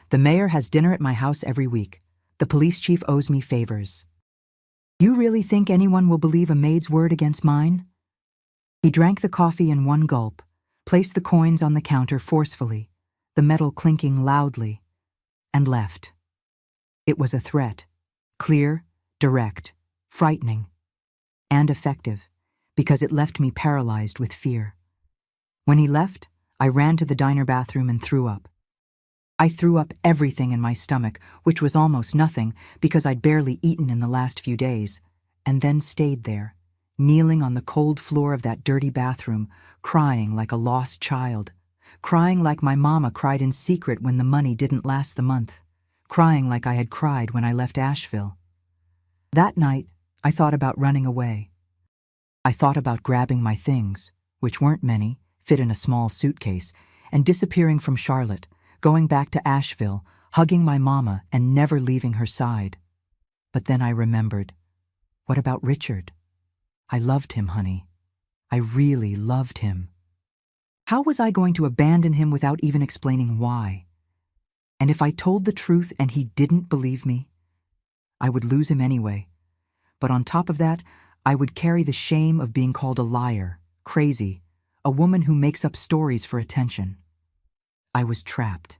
The mayor has dinner at my house every week. The police chief owes me favors. You really think anyone will believe a maid's word against mine?" He drank the coffee in one gulp, placed the coins on the counter forcefully, the metal clinking loudly, and left. It was a threat, clear, direct, frightening, and effective, because it left me paralyzed with fear. When he left, I ran to the diner bathroom and threw up. I threw up everything in my stomach, which was almost nothing because I'd barely eaten in the last few days, and then stayed there, kneeling on the cold floor of that dirty bathroom, crying like a lost child, crying like my mama cried in secret when the money didn't last the month, crying like I had cried when I left Asheville. That night, I thought about running away. I thought about grabbing my things, which weren't many, fit in a small suitcase, and disappearing from Charlotte, going back to Asheville, hugging my mama and never leaving her side. But then I remembered. What about Richard? I loved him, honey. I really loved him. How was I going to abandon him without even explaining why? And if I told the truth and he didn't believe me? I would lose him anyway. But on top of that, I would carry the shame of being called a liar, crazy, a woman who makes up stories for attention. I was trapped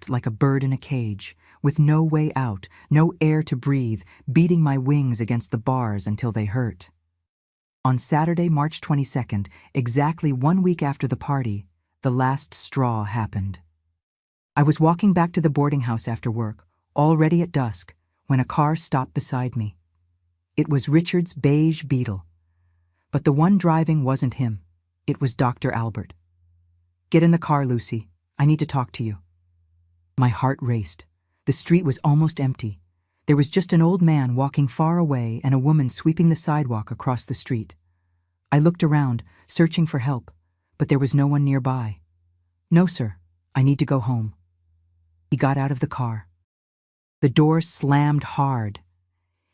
like a bird in a cage, with no way out, no air to breathe, beating my wings against the bars until they hurt. On Saturday, March 22nd, exactly 1 week after the party, the last straw happened. I was walking back to the boarding house after work, already at dusk, when a car stopped beside me. It was Richard's beige Beetle. But the one driving wasn't him. It was Dr. Albert. "Get in the car, Lucy. I need to talk to you." My heart raced. The street was almost empty. There was just an old man walking far away and a woman sweeping the sidewalk across the street. I looked around, searching for help, but there was no one nearby. "No, sir. I need to go home." He got out of the car. The door slammed hard.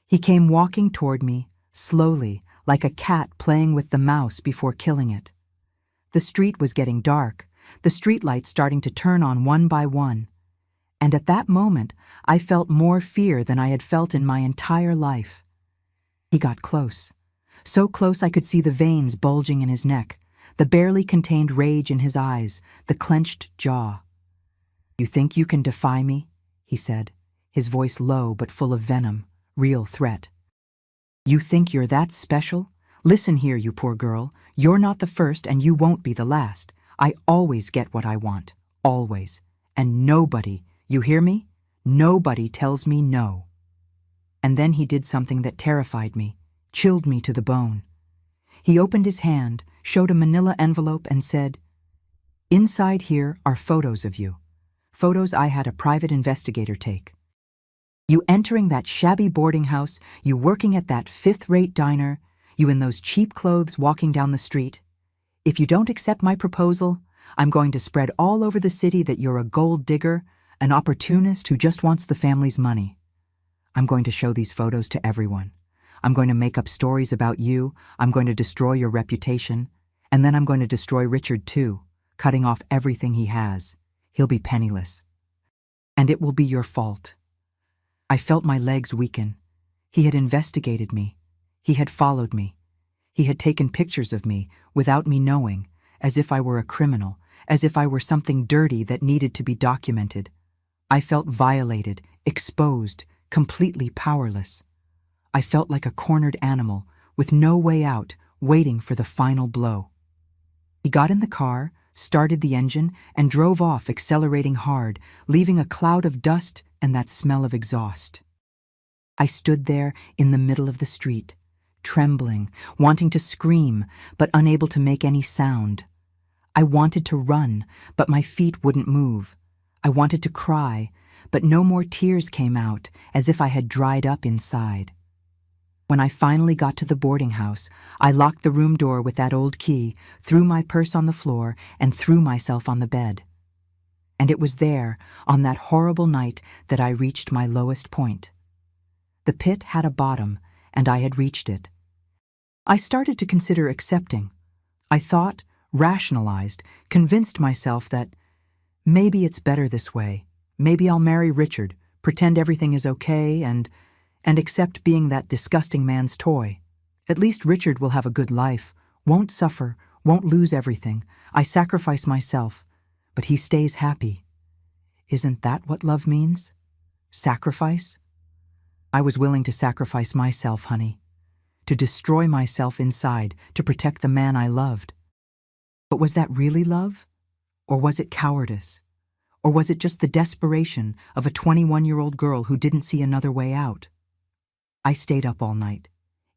He came walking toward me, slowly, like a cat playing with the mouse before killing it. The street was getting dark, the streetlights starting to turn on one by one. And at that moment, I felt more fear than I had felt in my entire life. He got close. So close I could see the veins bulging in his neck, the barely contained rage in his eyes, the clenched jaw. You think you can defy me? He said, his voice low but full of venom, real threat. You think you're that special? Listen here, you poor girl. You're not the first and you won't be the last. I always get what I want. Always. And nobody, you hear me? Nobody tells me no. And then he did something that terrified me, chilled me to the bone. He opened his hand, showed a manila envelope and said, "Inside here are photos of you. Photos I had a private investigator take. You entering that shabby boarding house, you working at that fifth-rate diner, you in those cheap clothes walking down the street. If you don't accept my proposal, I'm going to spread all over the city that you're a gold digger, an opportunist who just wants the family's money. I'm going to show these photos to everyone. I'm going to make up stories about you, I'm going to destroy your reputation, and then I'm going to destroy Richard too, cutting off everything he has. He'll be penniless. And it will be your fault." I felt my legs weaken. He had investigated me. He had followed me. He had taken pictures of me without me knowing, as if I were a criminal, as if I were something dirty that needed to be documented. I felt violated, exposed, completely powerless. I felt like a cornered animal, with no way out, waiting for the final blow. He got in the car, started the engine, and drove off, accelerating hard, leaving a cloud of dust and that smell of exhaust. I stood there in the middle of the street, trembling, wanting to scream, but unable to make any sound. I wanted to run, but my feet wouldn't move. I wanted to cry, but no more tears came out, as if I had dried up inside. When I finally got to the boarding house, I locked the room door with that old key, threw my purse on the floor, and threw myself on the bed. And it was there, on that horrible night, that I reached my lowest point. The pit had a bottom, and I had reached it. I started to consider accepting. I thought, rationalized, convinced myself that maybe it's better this way. Maybe I'll marry Richard, pretend everything is okay, and accept being that disgusting man's toy. At least Richard will have a good life, won't suffer, won't lose everything. I sacrifice myself, but he stays happy. Isn't that what love means? Sacrifice? I was willing to sacrifice myself, honey. To destroy myself inside, to protect the man I loved. But was that really love? Or was it cowardice? Or was it just the desperation of a 21-year-old girl who didn't see another way out? I stayed up all night,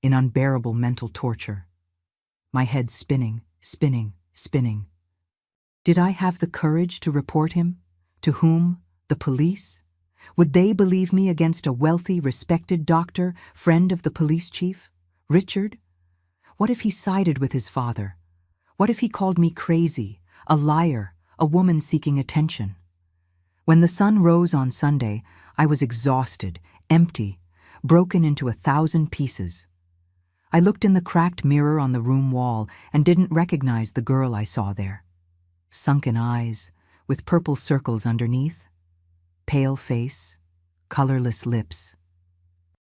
in unbearable mental torture. My head spinning, spinning, spinning. Did I have the courage to report him? To whom? The police? Would they believe me against a wealthy, respected doctor, friend of the police chief? Richard? What if he sided with his father? What if he called me crazy, a liar, a woman seeking attention? When the sun rose on Sunday, I was exhausted, empty, broken into 1,000 pieces. I looked in the cracked mirror on the room wall and didn't recognize the girl I saw there. Sunken eyes, with purple circles underneath. Pale face, colorless lips.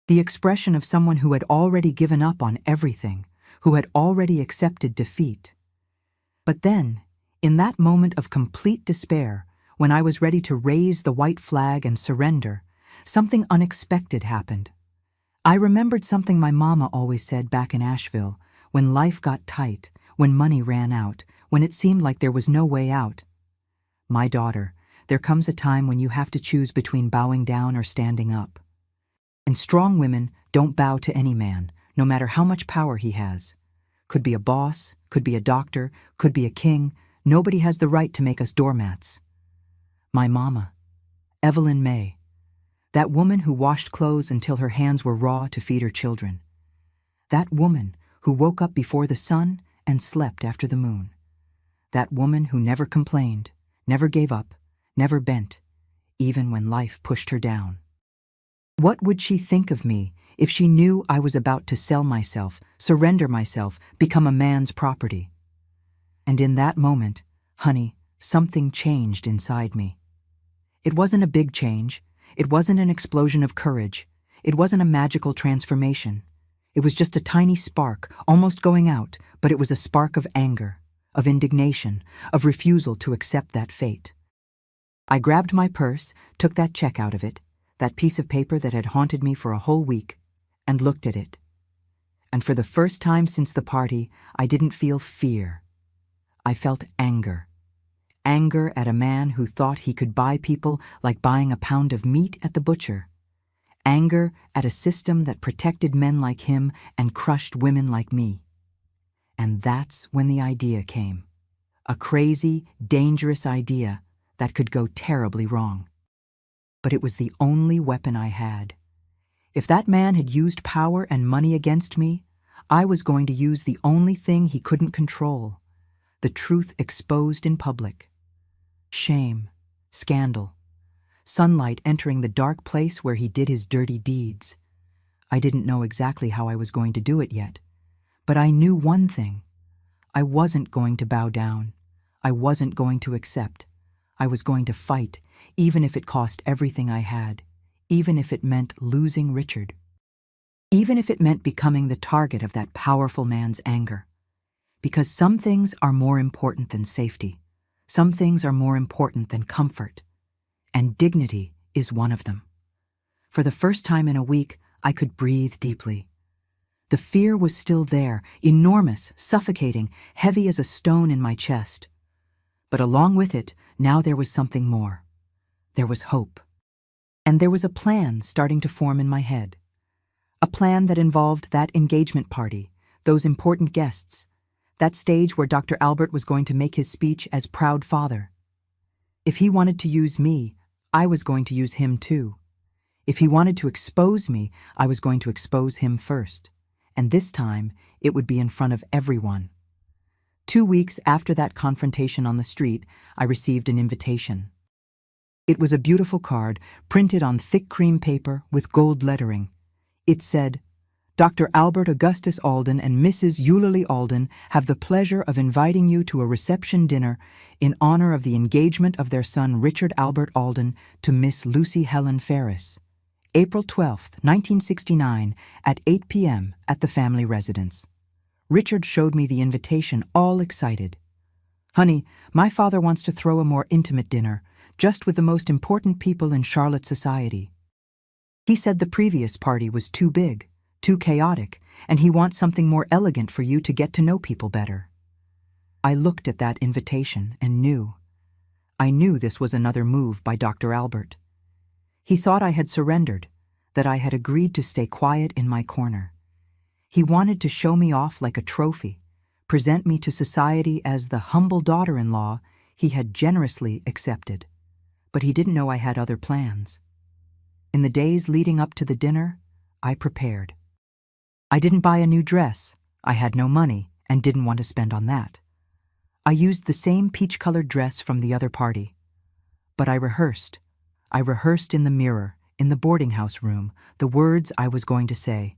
The expression of someone who had already given up on everything, who had already accepted defeat. But then, in that moment of complete despair, when I was ready to raise the white flag and surrender, something unexpected happened. I remembered something my mama always said back in Asheville, when life got tight, when money ran out, when it seemed like there was no way out. My daughter, there comes a time when you have to choose between bowing down or standing up. And strong women don't bow to any man, no matter how much power he has. Could be a boss, could be a doctor, could be a king. Nobody has the right to make us doormats. My mama, Evelyn May, that woman who washed clothes until her hands were raw to feed her children. That woman who woke up before the sun and slept after the moon. That woman who never complained, never gave up, never bent, even when life pushed her down. What would she think of me if she knew I was about to sell myself, surrender myself, become a man's property? And in that moment, honey, something changed inside me. It wasn't a big change. It wasn't an explosion of courage. It wasn't a magical transformation. It was just a tiny spark, almost going out, but it was a spark of anger, of indignation, of refusal to accept that fate. I grabbed my purse, took that check out of it, that piece of paper that had haunted me for a whole week, and looked at it. And for the first time since the party, I didn't feel fear. I felt anger. Anger at a man who thought he could buy people like buying a pound of meat at the butcher. Anger at a system that protected men like him and crushed women like me. And that's when the idea came. A crazy, dangerous idea that could go terribly wrong. But it was the only weapon I had. If that man had used power and money against me, I was going to use the only thing he couldn't control. The truth exposed in public. Shame, scandal, sunlight entering the dark place where he did his dirty deeds. I didn't know exactly how I was going to do it yet, but I knew one thing. I wasn't going to bow down. I wasn't going to accept. I was going to fight, even if it cost everything I had, even if it meant losing Richard, even if it meant becoming the target of that powerful man's anger. Because some things are more important than safety. Some things are more important than comfort, and dignity is one of them. For the first time in a week, I could breathe deeply. The fear was still there, enormous, suffocating, heavy as a stone in my chest. But along with it, now there was something more. There was hope. And there was a plan starting to form in my head. A plan that involved that engagement party, those important guests, that stage where Dr. Albert was going to make his speech as proud father. If he wanted to use me, I was going to use him too. If he wanted to expose me, I was going to expose him first. And this time, it would be in front of everyone. 2 weeks after that confrontation on the street, I received an invitation. It was a beautiful card, printed on thick cream paper with gold lettering. It said, Dr. Albert Augustus Alden and Mrs. Eulalie Alden have the pleasure of inviting you to a reception dinner in honor of the engagement of their son Richard Albert Alden to Miss Lucy Helen Ferris. April 12, 1969, at 8 p.m. at the family residence. Richard showed me the invitation, all excited. Honey, my father wants to throw a more intimate dinner, just with the most important people in Charlotte society. He said the previous party was too big, too chaotic, and he wants something more elegant for you to get to know people better. I looked at that invitation and knew. I knew this was another move by Dr. Albert. He thought I had surrendered, that I had agreed to stay quiet in my corner. He wanted to show me off like a trophy, present me to society as the humble daughter-in-law he had generously accepted. But he didn't know I had other plans. In the days leading up to the dinner, I prepared. I didn't buy a new dress. I had no money and didn't want to spend on that. I used the same peach-colored dress from the other party. But I rehearsed. I rehearsed in the mirror, in the boarding house room, the words I was going to say.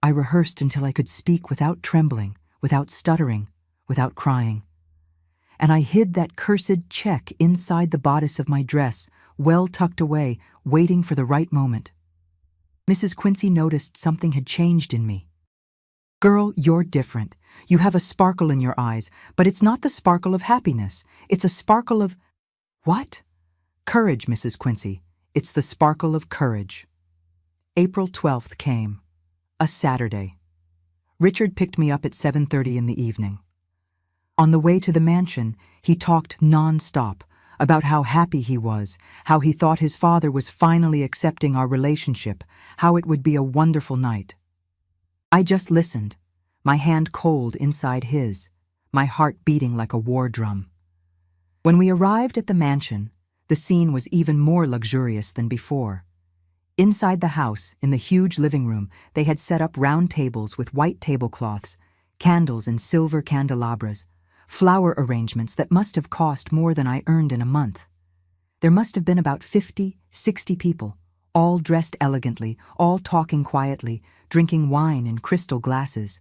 I rehearsed until I could speak without trembling, without stuttering, without crying. And I hid that cursed check inside the bodice of my dress, well tucked away, waiting for the right moment. Mrs. Quincy noticed something had changed in me. Girl, you're different. You have a sparkle in your eyes, but it's not the sparkle of happiness. It's a sparkle of... What? Courage, Mrs. Quincy. It's the sparkle of courage. April 12th came. A Saturday. Richard picked me up at 7:30 in the evening. On the way to the mansion, he talked non-stop about how happy he was, how he thought his father was finally accepting our relationship, how it would be a wonderful night. I just listened, my hand cold inside his, my heart beating like a war drum. When we arrived at the mansion, the scene was even more luxurious than before. Inside the house, in the huge living room, they had set up round tables with white tablecloths, candles in silver candelabras, flower arrangements that must have cost more than I earned in a month. There must have been about 50, 60 people, all dressed elegantly, all talking quietly, drinking wine in crystal glasses.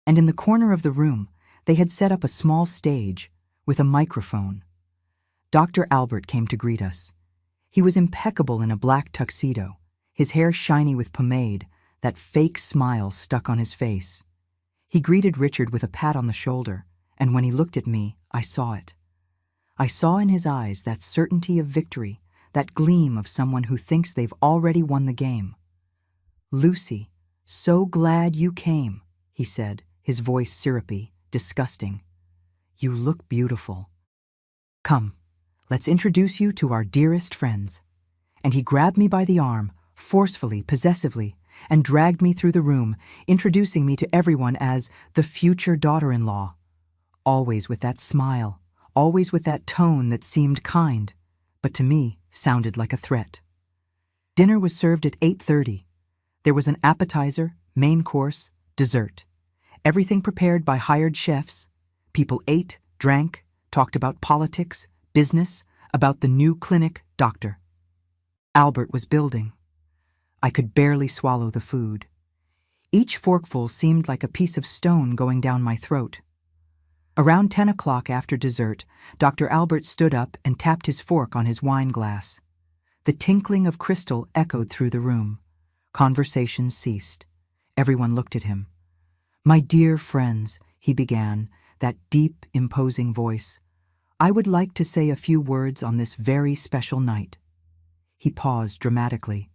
And in the corner of the room, they had set up a small stage with a microphone. Dr. Albert came to greet us. He was impeccable in a black tuxedo, his hair shiny with pomade, that fake smile stuck on his face. He greeted Richard with a pat on the shoulder, and when he looked at me, I saw it. I saw in his eyes that certainty of victory, that gleam of someone who thinks they've already won the game. "Lucy, so glad you came," he said, his voice syrupy, disgusting. "You look beautiful. Come, let's introduce you to our dearest friends." And he grabbed me by the arm, forcefully, possessively, and dragged me through the room, introducing me to everyone as the future daughter-in-law. Always with that smile, always with that tone that seemed kind, but to me sounded like a threat. Dinner was served at 8:30. There was an appetizer, main course, dessert. Everything prepared by hired chefs. People ate, drank, talked about politics, business, about the new clinic, Dr. Albert was building. I could barely swallow the food. Each forkful seemed like a piece of stone going down my throat. Around 10 o'clock after dessert, Dr. Albert stood up and tapped his fork on his wine glass. The tinkling of crystal echoed through the room. Conversation ceased. Everyone looked at him. "My dear friends," he began, that deep, imposing voice, "I would like to say a few words on this very special night." He paused dramatically.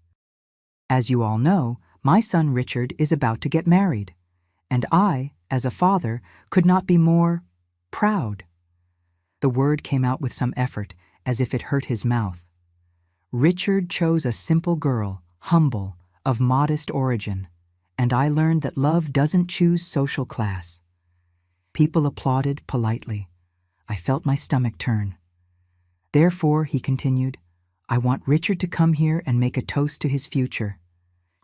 "As you all know, my son Richard is about to get married, and I, as a father, could not be more proud." The word came out with some effort, as if it hurt his mouth. "Richard chose a simple girl, humble, of modest origin, and I learned that love doesn't choose social class." People applauded politely. I felt my stomach turn. "Therefore," he continued, "I want Richard to come here and make a toast to his future,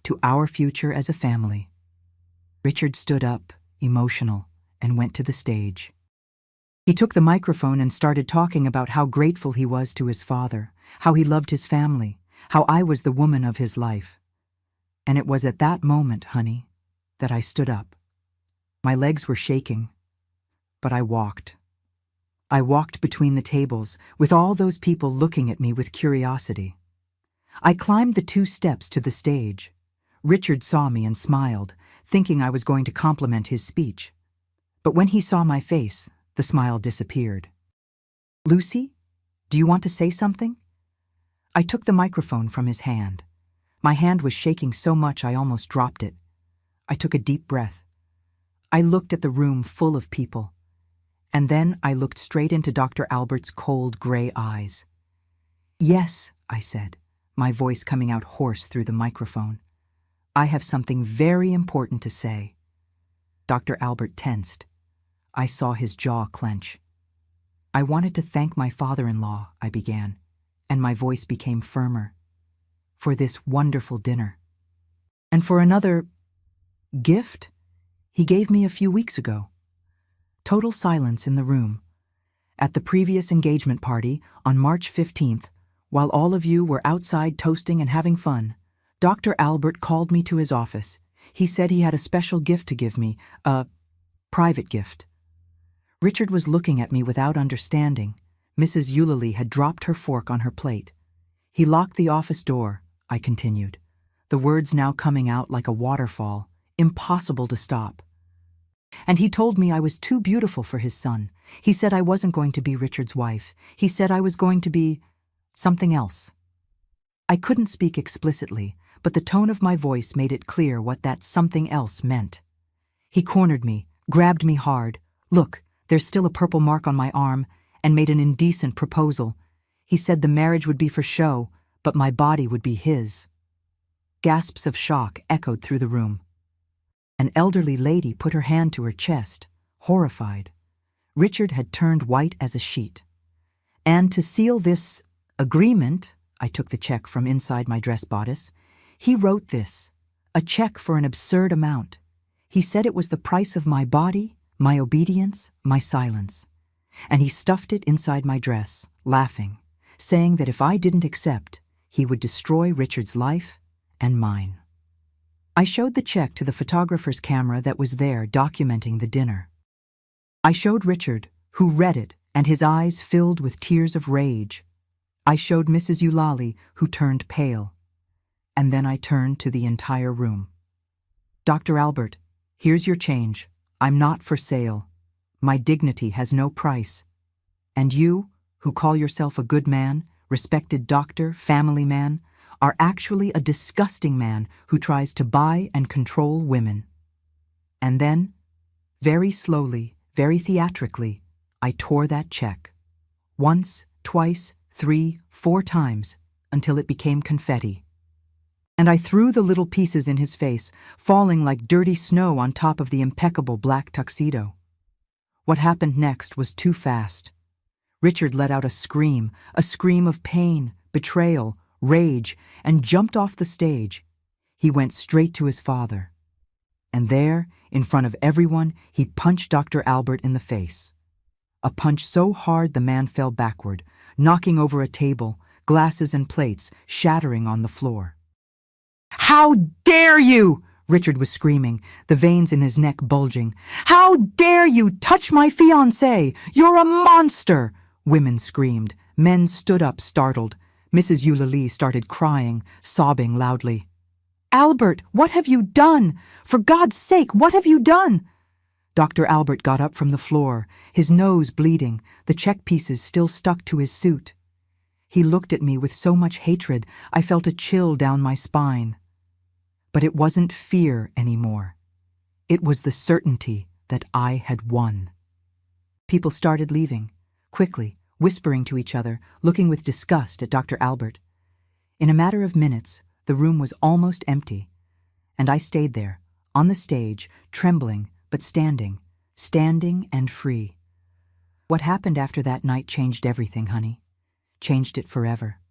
to our future as a family." Richard stood up, emotional, and went to the stage. He took the microphone and started talking about how grateful he was to his father, how he loved his family, how I was the woman of his life. And it was at that moment, honey, that I stood up. My legs were shaking, but I walked. I walked between the tables, with all those people looking at me with curiosity. I climbed the 2 steps to the stage. Richard saw me and smiled, thinking I was going to compliment his speech. But when he saw my face, the smile disappeared. "Lucy, do you want to say something?" I took the microphone from his hand. My hand was shaking so much I almost dropped it. I took a deep breath. I looked at the room full of people. And then I looked straight into Dr. Albert's cold gray eyes. "Yes," I said, my voice coming out hoarse through the microphone. "I have something very important to say." Dr. Albert tensed. I saw his jaw clench. "I wanted to thank my father-in-law," I began, and my voice became firmer, "for this wonderful dinner. And for another gift he gave me a few weeks ago." Total silence in the room. At the previous engagement party, on March 15th, while all of you were outside toasting and having fun, Dr. Albert called me to his office. He said he had a special gift to give me, a private gift. Richard was looking at me without understanding. Mrs. Eulalie had dropped her fork on her plate. "He locked the office door," I continued, the words now coming out like a waterfall, impossible to stop. "And he told me I was too beautiful for his son. He said I wasn't going to be Richard's wife. He said I was going to be something else." I couldn't speak explicitly, but the tone of my voice made it clear what that something else meant. He cornered me, grabbed me hard. "Look, there's still a purple mark on my arm," and made an indecent proposal. He said the marriage would be for show, but my body would be his. Gasps of shock echoed through the room. An elderly lady put her hand to her chest, horrified. Richard had turned white as a sheet. "And to seal this agreement," I took the check from inside my dress bodice, "he wrote this, a check for an absurd amount. He said it was the price of my body, my obedience, my silence. And he stuffed it inside my dress, laughing, saying that if I didn't accept, he would destroy Richard's life and mine." I showed the check to the photographer's camera that was there documenting the dinner. I showed Richard, who read it, and his eyes filled with tears of rage. I showed Mrs. Eulalie, who turned pale. And then I turned to the entire room. "Dr. Albert, here's your change. I'm not for sale. My dignity has no price. And you, who call yourself a good man, respected doctor, family man, are actually a disgusting man who tries to buy and control women. And then, very slowly, very theatrically, I tore that check. Once, twice, 3, 4 times, until it became confetti. And I threw the little pieces in his face, falling like dirty snow on top of the impeccable black tuxedo. What happened next was too fast. Richard let out a scream of pain, betrayal, rage, and jumped off the stage. He went straight to his father. And there, in front of everyone, he punched Dr. Albert in the face. A punch so hard the man fell backward, knocking over a table, glasses and plates shattering on the floor. "How dare you!" Richard was screaming, the veins in his neck bulging. "How dare you touch my fiancée? You're a monster!" Women screamed. Men stood up startled. Mrs. Eulalie started crying, sobbing loudly. "Albert, what have you done? For God's sake, what have you done?" Dr. Albert got up from the floor, his nose bleeding, the check pieces still stuck to his suit. He looked at me with so much hatred, I felt a chill down my spine. But it wasn't fear anymore. It was the certainty that I had won. People started leaving, quickly, whispering to each other, looking with disgust at Dr. Albert. In a matter of minutes, the room was almost empty, and I stayed there, on the stage, trembling, but standing and free. What happened after that night changed everything, honey. Changed it forever.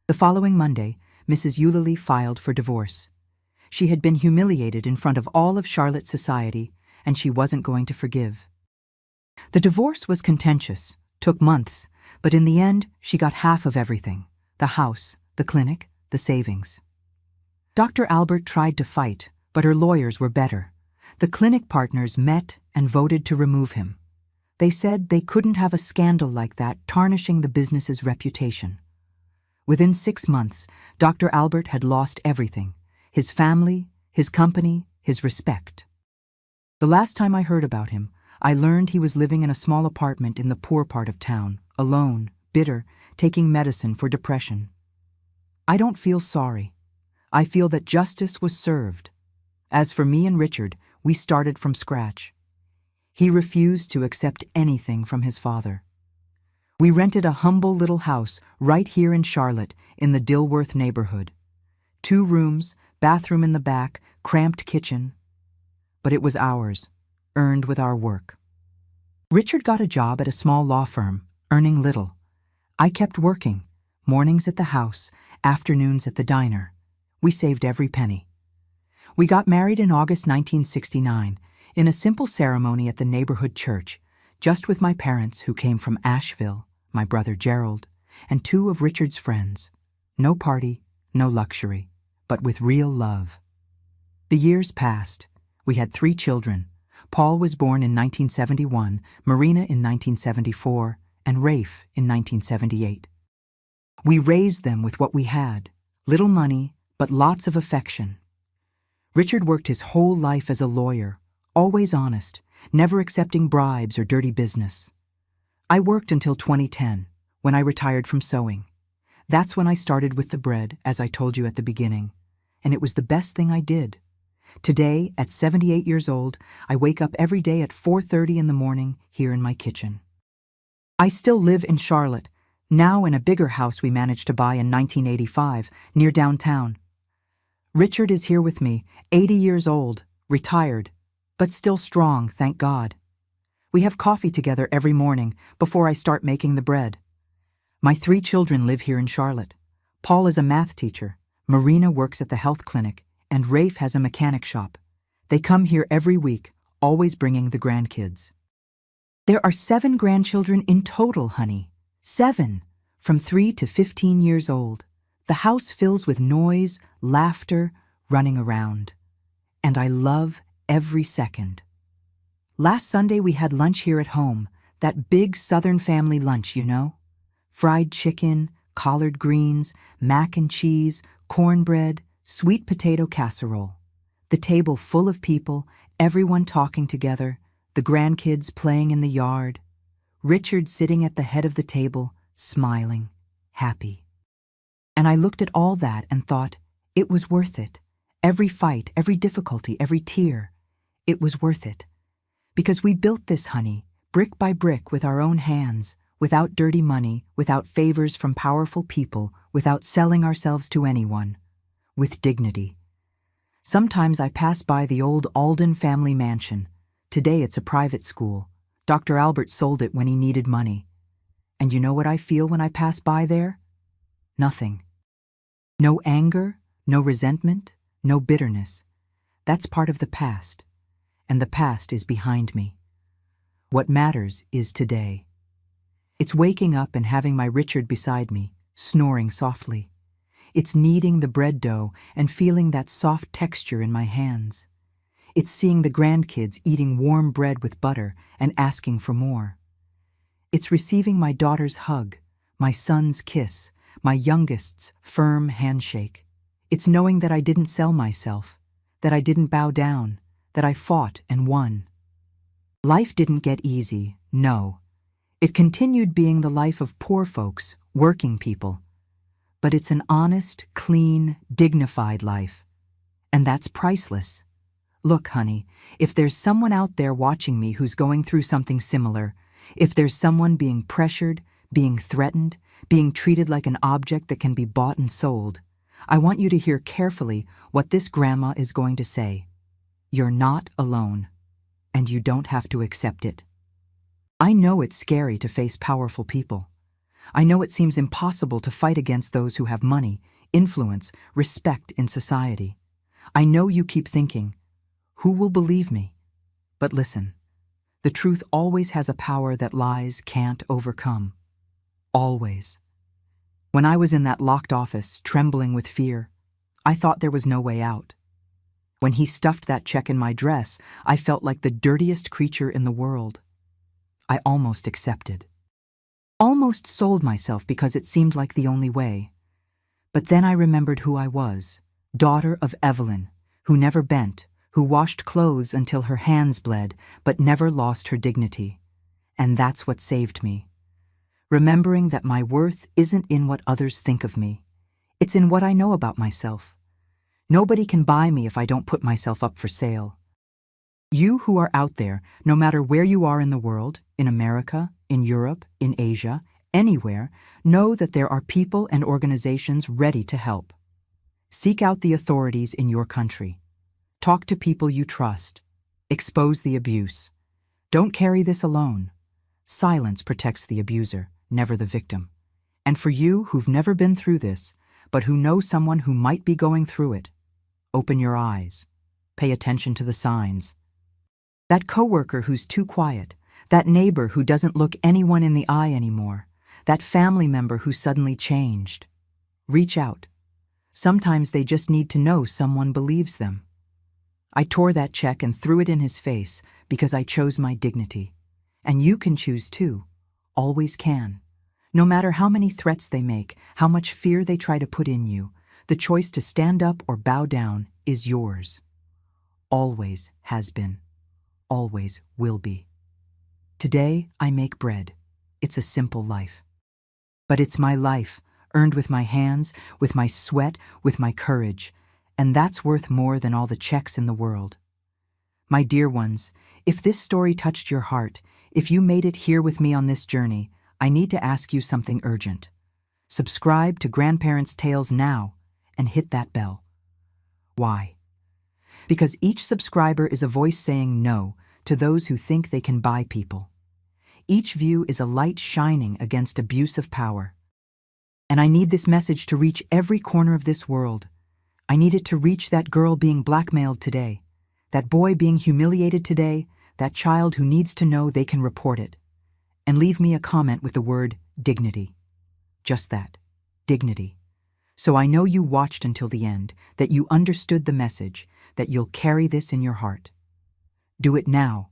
The following Monday, Mrs. Eulalie filed for divorce. She had been humiliated in front of all of Charlotte's society, and she wasn't going to forgive. The divorce was contentious, took months, but in the end, she got half of everything: the house, the clinic, the savings. Dr. Albert tried to fight, but her lawyers were better. The clinic partners met and voted to remove him. They said they couldn't have a scandal like that tarnishing the business's reputation. Within 6 months, Dr. Albert had lost everything: his family, his company, his respect. The last time I heard about him, I learned he was living in a small apartment in the poor part of town, alone, bitter, taking medicine for depression. I don't feel sorry. I feel that justice was served. As for me and Richard, we started from scratch. He refused to accept anything from his father. We rented a humble little house right here in Charlotte, in the Dilworth neighborhood. 2 rooms, bathroom in the back, cramped kitchen. But it was ours, earned with our work. Richard got a job at a small law firm, earning little. I kept working, mornings at the house, afternoons at the diner. We saved every penny. We got married in August 1969, in a simple ceremony at the neighborhood church, just with my parents who came from Asheville, my brother Gerald, and 2 of Richard's friends. No party, no luxury, but with real love. The years passed. We had 3 children. Paul was born in 1971, Marina in 1974, and Rafe in 1978. We raised them with what we had: little money, but lots of affection. Richard worked his whole life as a lawyer, always honest, never accepting bribes or dirty business. I worked until 2010, when I retired from sewing. That's when I started with the bread, as I told you at the beginning, and it was the best thing I did. Today, at 78 years old, I wake up every day at 4:30 in the morning here in my kitchen. I still live in Charlotte, now in a bigger house we managed to buy in 1985, near downtown. Richard is here with me, 80 years old, retired, but still strong, thank God. We have coffee together every morning before I start making the bread. My 3 children live here in Charlotte. Paul is a math teacher, Marina works at the health clinic, and Rafe has a mechanic shop. They come here every week, always bringing the grandkids. There are 7 grandchildren in total, honey. 7, from 3 to 15 years old. The house fills with noise, laughter, running around. And I love every second. Last Sunday we had lunch here at home, that big Southern family lunch, you know? Fried chicken, collard greens, mac and cheese, cornbread, sweet potato casserole. The table full of people, everyone talking together, the grandkids playing in the yard. Richard sitting at the head of the table, smiling, happy. And I looked at all that and thought, it was worth it. Every fight, every difficulty, every tear. It was worth it. Because we built this, honey, brick by brick with our own hands, without dirty money, without favors from powerful people, without selling ourselves to anyone. With dignity. Sometimes I pass by the old Alden family mansion. Today it's a private school. Dr. Albert sold it when he needed money. And you know what I feel when I pass by there? Nothing. No anger, no resentment, no bitterness. That's part of the past. And the past is behind me. What matters is today. It's waking up and having my Richard beside me, snoring softly. It's kneading the bread dough and feeling that soft texture in my hands. It's seeing the grandkids eating warm bread with butter and asking for more. It's receiving my daughter's hug, my son's kiss, my youngest's firm handshake. It's knowing that I didn't sell myself, that I didn't bow down, that I fought and won. Life didn't get easy, no. It continued being the life of poor folks, working people. But it's an honest, clean, dignified life. And that's priceless. Look, honey, if there's someone out there watching me who's going through something similar, if there's someone being pressured, being threatened, being treated like an object that can be bought and sold, I want you to hear carefully what this grandma is going to say. You're not alone, and you don't have to accept it. I know it's scary to face powerful people. I know it seems impossible to fight against those who have money, influence, respect in society. I know you keep thinking, who will believe me? But listen, the truth always has a power that lies can't overcome. Always. When I was in that locked office, trembling with fear, I thought there was no way out. When he stuffed that check in my dress, I felt like the dirtiest creature in the world. I almost accepted. Almost sold myself because it seemed like the only way. But then I remembered who I was, daughter of Evelyn, who never bent, who washed clothes until her hands bled, but never lost her dignity. And that's what saved me. Remembering that my worth isn't in what others think of me. It's in what I know about myself. Nobody can buy me if I don't put myself up for sale. You who are out there, no matter where you are in the world, in America, in Europe, in Asia, anywhere, know that there are people and organizations ready to help. Seek out the authorities in your country. Talk to people you trust. Expose the abuse. Don't carry this alone. Silence protects the abuser, never the victim. And for you who've never been through this, but who know someone who might be going through it, open your eyes. Pay attention to the signs. That coworker who's too quiet, that neighbor who doesn't look anyone in the eye anymore, that family member who suddenly changed. Reach out. Sometimes they just need to know someone believes them. I tore that check and threw it in his face because I chose my dignity. And you can choose too. Always can. No matter how many threats they make, how much fear they try to put in you, the choice to stand up or bow down is yours. Always has been. Always will be. Today, I make bread. It's a simple life. But it's my life, earned with my hands, with my sweat, with my courage, and that's worth more than all the checks in the world. My dear ones, if this story touched your heart, if you made it here with me on this journey, I need to ask you something urgent. Subscribe to Grandparents' Tales now and hit that bell. Why? Because each subscriber is a voice saying no to those who think they can buy people. Each view is a light shining against abuse of power. And I need this message to reach every corner of this world. I need it to reach that girl being blackmailed today, that boy being humiliated today, that child who needs to know they can report it. And leave me a comment with the word dignity. Just that, dignity. So I know you watched until the end, that you understood the message, that you'll carry this in your heart. Do it now.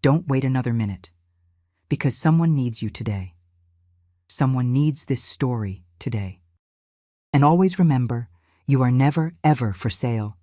Don't wait another minute. Because someone needs you today. Someone needs this story today. And always remember, you are never, ever for sale.